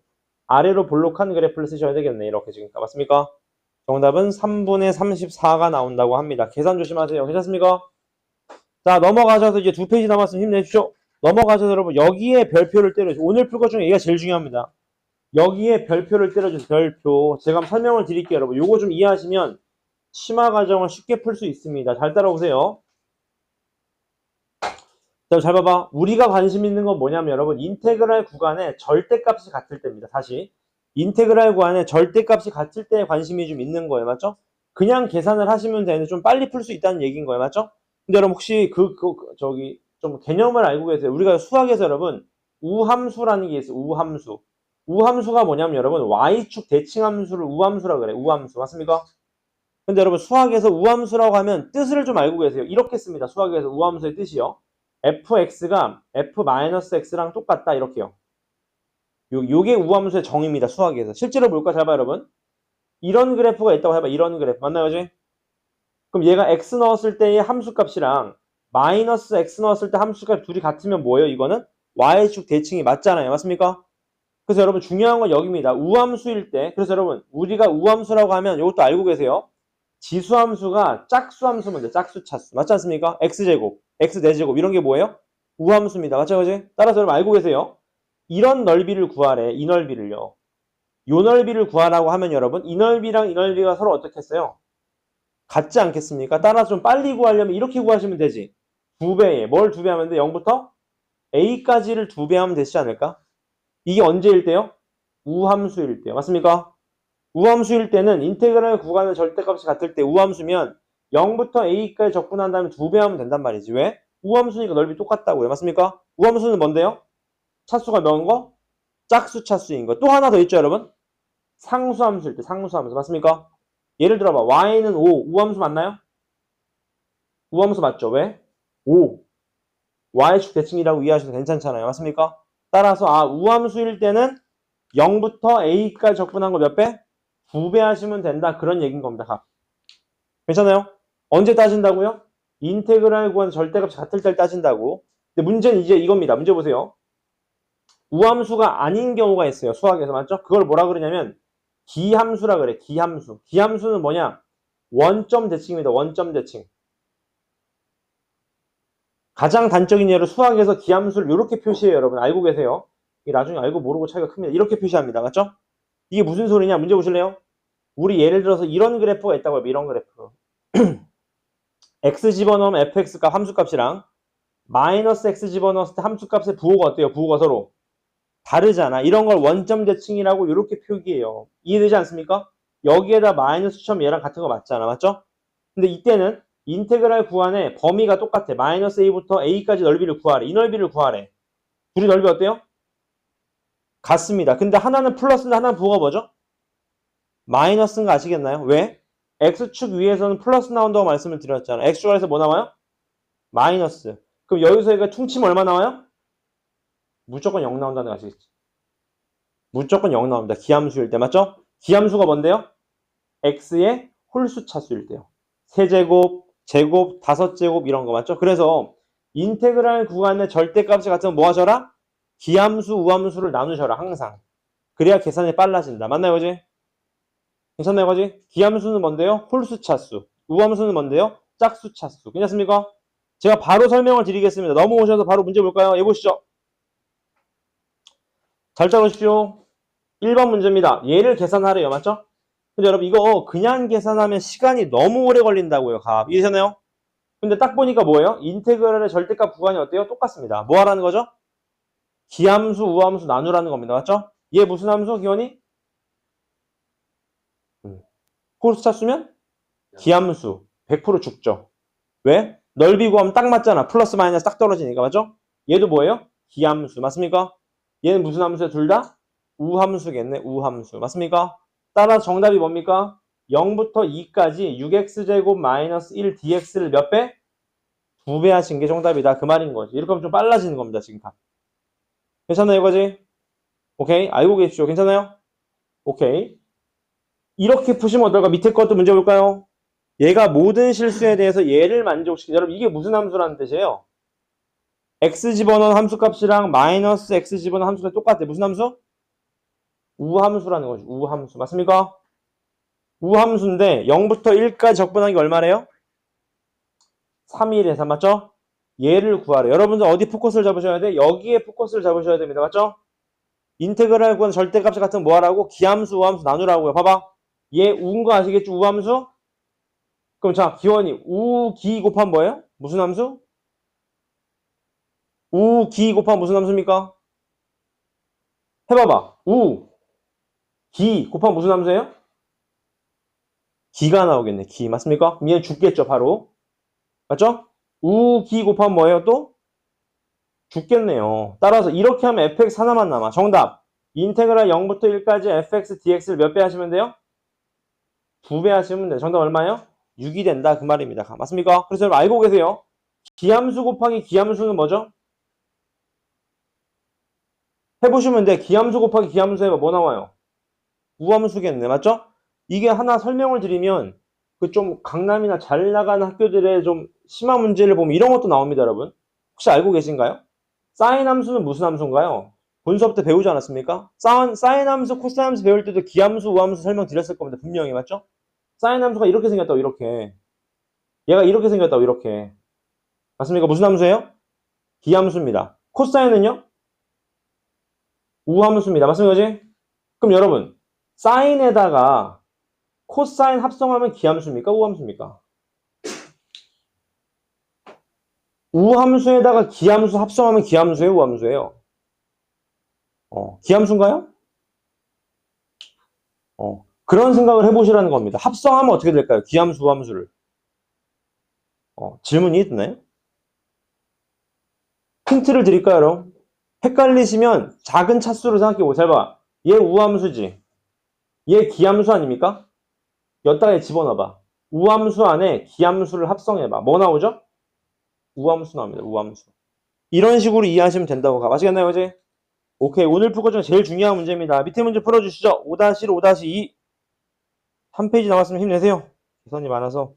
아래로 볼록한 그래프를 쓰셔야 되겠네. 이렇게 지금 맞습니까? 정답은 3분의 34가 나온다고 합니다. 계산 조심하세요. 괜찮습니까? 자, 넘어가셔서 이제 2페이지 남았으면 힘내십시오. 넘어가셔서 여러분 여기에 별표를 때려주세요. 오늘 풀 것 중에 얘가 제일 중요합니다. 여기에 별표를 때려주세요. 별표. 제가 한번 설명을 드릴게요. 여러분 요거 좀 이해하시면 심화 과정을 쉽게 풀 수 있습니다. 잘 따라오세요. 자, 잘 봐봐. 우리가 관심 있는 건 뭐냐면 여러분 인테그랄 구간의 절대값이 같을 때입니다. 다시 인테그랄 구간의 절대값이 같을 때에 관심이 좀 있는 거예요. 맞죠? 그냥 계산을 하시면 되는데 좀 빨리 풀 수 있다는 얘기인 거예요. 맞죠? 근데 여러분 혹시 저기 좀 개념을 알고 계세요? 우리가 수학에서 여러분 우함수라는 게 있어요. 우함수. 우함수가 뭐냐면 여러분 y축 대칭함수를 우함수라 그래. 우함수. 맞습니까? 근데 여러분 수학에서 우함수라고 하면 뜻을 좀 알고 계세요. 이렇게 씁니다. 수학에서 우함수의 뜻이요. fx가 f-x랑 똑같다 이렇게요. 요게 우함수의 정의입니다. 수학에서. 실제로 볼까? 잘 봐 여러분. 이런 그래프가 있다고 해봐. 이런 그래프. 맞나요? 그지? 그럼 얘가 x 넣었을 때의 함수값이랑 마이너스 x 넣었을 때 함수값 둘이 같으면 뭐예요? 이거는 y축 대칭이 맞잖아요. 맞습니까? 그래서 여러분 중요한 건 여기입니다. 우함수일 때. 그래서 여러분 우리가 우함수라고 하면 이것도 알고 계세요. 지수함수가 짝수함수면 돼. 짝수 차수. 맞지 않습니까? x제곱, x4제곱 이런 게 뭐예요? 우함수입니다. 맞죠? 그지? 따라서 여러분 알고 계세요. 이런 넓이를 구하래. 이 넓이를요. 요 넓이를 구하라고 하면 여러분 이 넓이랑 이 넓이가 서로 어떻게 했어요? 같지 않겠습니까? 따라서 좀 빨리 구하려면 이렇게 구하시면 되지. 2배에 뭘 2배 하면 돼? 0부터 a까지를 2배 하면 되지 않을까? 이게 언제일 때요? 우함수일 때요. 맞습니까? 우함수일 때는 인테그랄 구간의 절대값이 같을 때 우함수면 0부터 a까지 적분한 다음에 2배 하면 된단 말이지. 왜? 우함수니까 넓이 똑같다고요. 맞습니까? 우함수는 뭔데요? 차수가 넣은 거? 짝수 차수인 거. 또 하나 더 있죠, 여러분? 상수함수일 때 상수함수. 맞습니까? 예를 들어봐. y는 5. 우함수 맞나요? 우함수 맞죠? 왜? 5. y축 대칭이라고 이해하셔도 괜찮잖아요. 맞습니까? 따라서 우함수일 때는 0부터 a까지 적분한 거 몇 배? 2배 하시면 된다. 그런 얘기인 겁니다. 값. 괜찮아요? 언제 따진다고요? 인테그랄 구간 절대값이 같을 때 따진다고. 근데 문제는 이제 이겁니다. 문제 보세요. 우함수가 아닌 경우가 있어요. 수학에서. 맞죠? 그걸 뭐라 그러냐면 기함수라 그래. 기함수. 기함수는 뭐냐? 원점 대칭입니다. 원점 대칭. 가장 단적인 예로 수학에서 기함수를 이렇게 표시해요. 여러분 알고 계세요? 이게 나중에 알고 모르고 차이가 큽니다. 이렇게 표시합니다. 맞죠? 이게 무슨 소리냐? 문제 보실래요? 우리 예를 들어서 이런 그래프가 있다고 해요. 이런 그래프. x 집어넣으면 fx값 함수값이랑 마이너스 x 집어넣었을 때 함수값의 부호가 어때요? 부호가 서로 다르잖아. 이런 걸 원점 대칭이라고 이렇게 표기해요. 이해되지 않습니까? 여기에다 마이너스 점 얘랑 같은 거 맞잖아. 맞죠? 근데 이때는 인테그랄 구간의 범위가 똑같아. 마이너스 a부터 a까지 넓이를 구하래. 이 넓이를 구하래. 둘이 넓이 어때요? 같습니다. 근데 하나는 플러스인데 하나는 부호가 뭐죠? 마이너스인 거 아시겠나요? 왜? x축 위에서는 플러스 나온다고 말씀을 드렸잖아요. x축 아래에서 뭐 나와요? 마이너스. 그럼 여기서 얘가 퉁치면 얼마 나와요? 무조건 0 나온다는 거 아시겠지? 무조건 0 나옵니다. 기함수일 때. 맞죠? 기함수가 뭔데요? x의 홀수 차수일 때요. 세제곱, 제곱, 5제곱 이런 거 맞죠? 그래서 인테그랄 구간의 절대값이 같으면 뭐 하셔라? 기함수, 우함수를 나누셔라 항상. 그래야 계산이 빨라진다. 맞나요, 그지? 괜찮나요, 그지? 기함수는 뭔데요? 홀수 차수. 우함수는 뭔데요? 짝수 차수. 괜찮습니까? 제가 바로 설명을 드리겠습니다. 넘어오셔서 바로 문제 볼까요? 해보시죠. 잘 짜보십시오. 1번 문제입니다. 얘를 계산하래요. 맞죠? 근데 여러분 이거 그냥 계산하면 시간이 너무 오래 걸린다고요. 값. 이해되셨나요? 근데 딱 보니까 뭐예요? 인테그랄의 절대값 구간이 어때요? 똑같습니다. 뭐 하라는 거죠? 기함수, 우함수 나누라는 겁니다. 맞죠? 얘 무슨 함수, 기원이? 홀수 차수면? 기함수. 100% 죽죠. 왜? 넓이 구하면 딱 맞잖아. 플러스 마이너스 딱 떨어지니까. 맞죠? 얘도 뭐예요? 기함수. 맞습니까? 얘는 무슨 함수야? 둘 다? 우함수겠네. 우함수. 맞습니까? 따라서 정답이 뭡니까? 0부터 2까지 6x제곱 마이너스 1dx를 몇 배? 2배 하신 게 정답이다. 그 말인 거지. 이렇게 하면 좀 빨라지는 겁니다. 지금 다. 괜찮나요, 이거지? 오케이. 알고 계십시오. 괜찮아요? 오케이. 이렇게 푸시면 어떨까? 밑에 것도 문제 볼까요? 얘가 모든 실수에 대해서 얘를 만족시키죠. 여러분 이게 무슨 함수라는 뜻이에요? x 집어넣은 함수값이랑 마이너스 x 집어넣은 함수가 똑같아. 무슨 함수? 우함수라는 거죠. 우함수. 맞습니까? 우함수인데 0부터 1까지 적분한 게 얼마래요? 3일에서 맞죠? 얘를 구하래. 여러분들 어디 포커스를 잡으셔야 돼? 여기에 포커스를 잡으셔야 됩니다. 맞죠? 인테그랄 구한 절대값 같은 뭐 하라고? 기함수, 우함수 나누라고요. 봐봐. 얘 우인 거 아시겠죠? 우함수? 그럼 자, 기원이 우기 곱한 뭐예요? 무슨 함수? 우기 곱한 무슨 함수입니까? 해봐봐. 기 곱한 무슨 함수예요? 기가 나오겠네. 기 맞습니까? 얘 죽겠죠 바로. 맞죠? 우기 곱한 뭐예요 또? 죽겠네요. 따라서 이렇게 하면 fx 하나만 남아. 정답. 인테그랄 0부터 1까지 fx dx를 몇 배 하시면 돼요? 2배 하시면 돼요. 정답 얼마예요? 6이 된다 그 말입니다. 맞습니까? 그래서 여러분 알고 계세요? 기함수 곱하기 기함수는 뭐죠? 해보시면 돼. 기함수 곱하기 기함수 해봐. 뭐 나와요? 우함수겠네. 맞죠? 이게 하나 설명을 드리면 그 좀 강남이나 잘 나가는 학교들의 좀 심한 문제를 보면 이런 것도 나옵니다, 여러분. 혹시 알고 계신가요? 사인 함수는 무슨 함수인가요? 본 수업 때 배우지 않았습니까? 사인 함수, 코사인 함수 배울 때도 기함수, 우함수 설명드렸을 겁니다. 분명히 맞죠? 사인 함수가 이렇게 생겼다고 이렇게. 얘가 이렇게 생겼다고 이렇게. 맞습니까? 무슨 함수예요? 기함수입니다. 코사인은요? 우함수입니다. 맞습니까? 그지? 그럼 여러분, 사인에다가 코사인 합성하면 기함수입니까? 우함수입니까? 우함수에다가 기함수 합성하면 기함수예요? 우함수예요? 기함수인가요? 그런 생각을 해보시라는 겁니다. 합성하면 어떻게 될까요? 기함수, 우함수를. 질문이 있나요? 힌트를 드릴까요, 여러분? 헷갈리시면 작은 차수로 생각해보세요. 잘 봐. 얘 우함수지. 얘 기함수 아닙니까? 여기다가 집어넣어봐. 우함수 안에 기함수를 합성해봐. 뭐 나오죠? 우함수 나옵니다. 우함수. 이런 식으로 이해하시면 된다고 아시겠나요, 어제? 오케이. 오늘 풀 것 중에 제일 중요한 문제입니다. 밑에 문제 풀어주시죠. 5-1, 5-2. 3페이지 나왔으면 힘내세요. 계산이 많아서.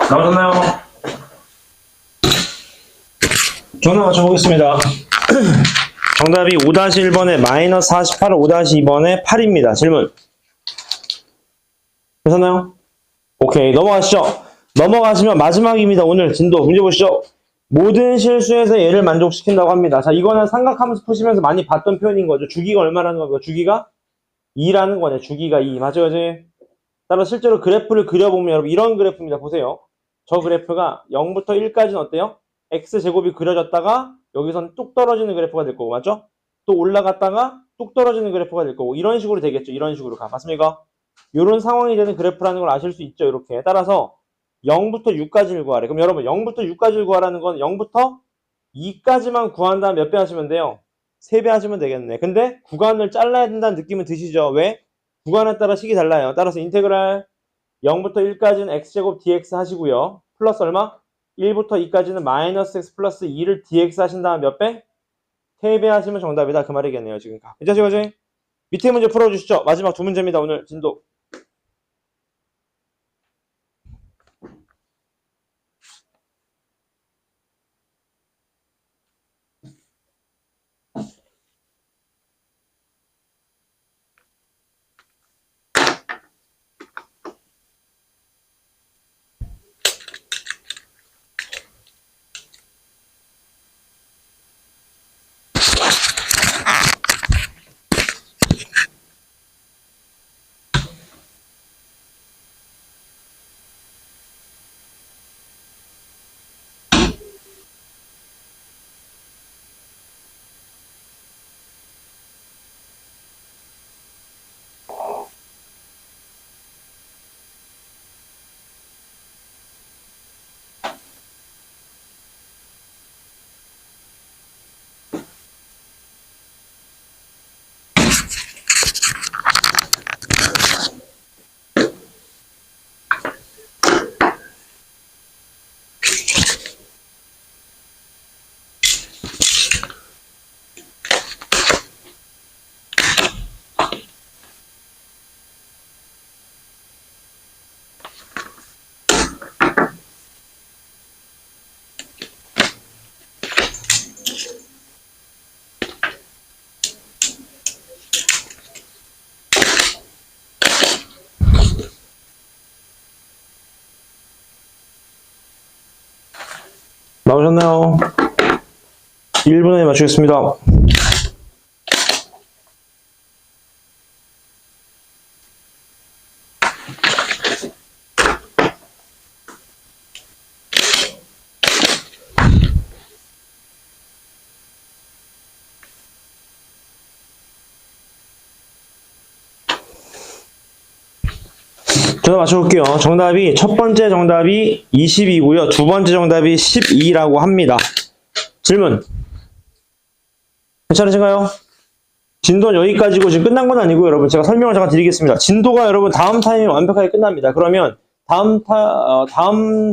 나오셨나요? 정답 맞춰보겠습니다. 정답이 5-1번에 마이너스 48, 5-2번에 8입니다. 질문. 되셨나요? 오케이, 넘어가시죠. 넘어가시면 마지막입니다. 오늘 진도 문제 보시죠. 모든 실수에서 얘를 만족시킨다고 합니다. 자, 이거는 삼각함수 푸시면서 많이 봤던 표현인 거죠. 주기가 얼마라는 거고요. 주기가 2라는 거네. 주기가 2. 맞죠, 그지? 따라 실제로 그래프를 그려보면 여러분 이런 그래프입니다. 보세요. 저 그래프가 0부터 1까지는 어때요? x제곱이 그려졌다가 여기선 뚝 떨어지는 그래프가 될 거고, 맞죠? 또 올라갔다가 뚝 떨어지는 그래프가 될 거고, 이런 식으로 되겠죠. 이런 식으로 가. 맞습니까? 이런 상황이 되는 그래프라는 걸 아실 수 있죠. 이렇게. 따라서 0부터 6까지를 구하래. 그럼 여러분 0부터 6까지를 구하라는 건 0부터 2까지만 구한 다음 몇 배 하시면 돼요? 3배 하시면 되겠네. 근데 구간을 잘라야 된다는 느낌은 드시죠? 왜? 구간에 따라 식이 달라요. 따라서 인테그랄 0부터 1까지는 x제곱 dx 하시고요. 플러스 얼마? 1부터 2까지는 마이너스 x 플러스 2를 dx 하신 다음 몇 배? 3배 하시면 정답이다. 그 말이겠네요. 지금. 괜찮죠? 그죠? 밑에 문제 풀어주시죠. 마지막 두 문제입니다. 오늘 진도. 나오셨나요? 1분 안에 맞추겠습니다. 정답 맞춰볼게요. 정답이 첫 번째 정답이 20이고요. 두 번째 정답이 12라고 합니다. 질문. 괜찮으신가요? 진도는 여기까지고 지금 끝난 건 아니고 여러분 제가 설명을 잠깐 드리겠습니다. 진도가 여러분 다음 타임에 완벽하게 끝납니다. 그러면 다음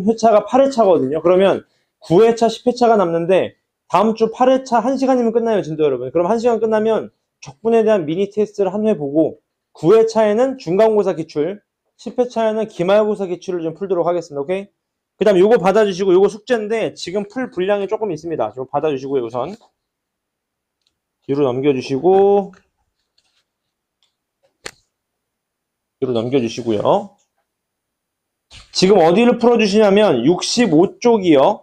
회차가 8회차거든요. 그러면 9회차, 10회차가 남는데 다음 주 8회차 1시간이면 끝나요. 진도 여러분. 그럼 1시간 끝나면 적분에 대한 미니 테스트를 한 회 보고 9회차에는 중간고사 기출, 10회차에는 기말고사 기출을 좀 풀도록 하겠습니다. 오케이? 그 다음 요거 받아주시고 요거 숙제인데 지금 풀 분량이 조금 있습니다. 요거 받아주시고요. 우선 뒤로 넘겨주시고요. 지금 어디를 풀어주시냐면 65쪽이요.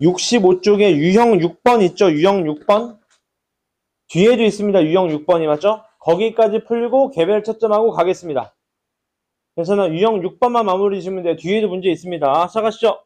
65쪽에 유형 6번 있죠? 유형 6번? 뒤에도 있습니다. 유형 6번이 맞죠? 거기까지 풀고 개별 채점하고 가겠습니다. 그래서 유형 6번만 마무리 주시면 돼요. 뒤에도 문제 있습니다. 시작하시죠.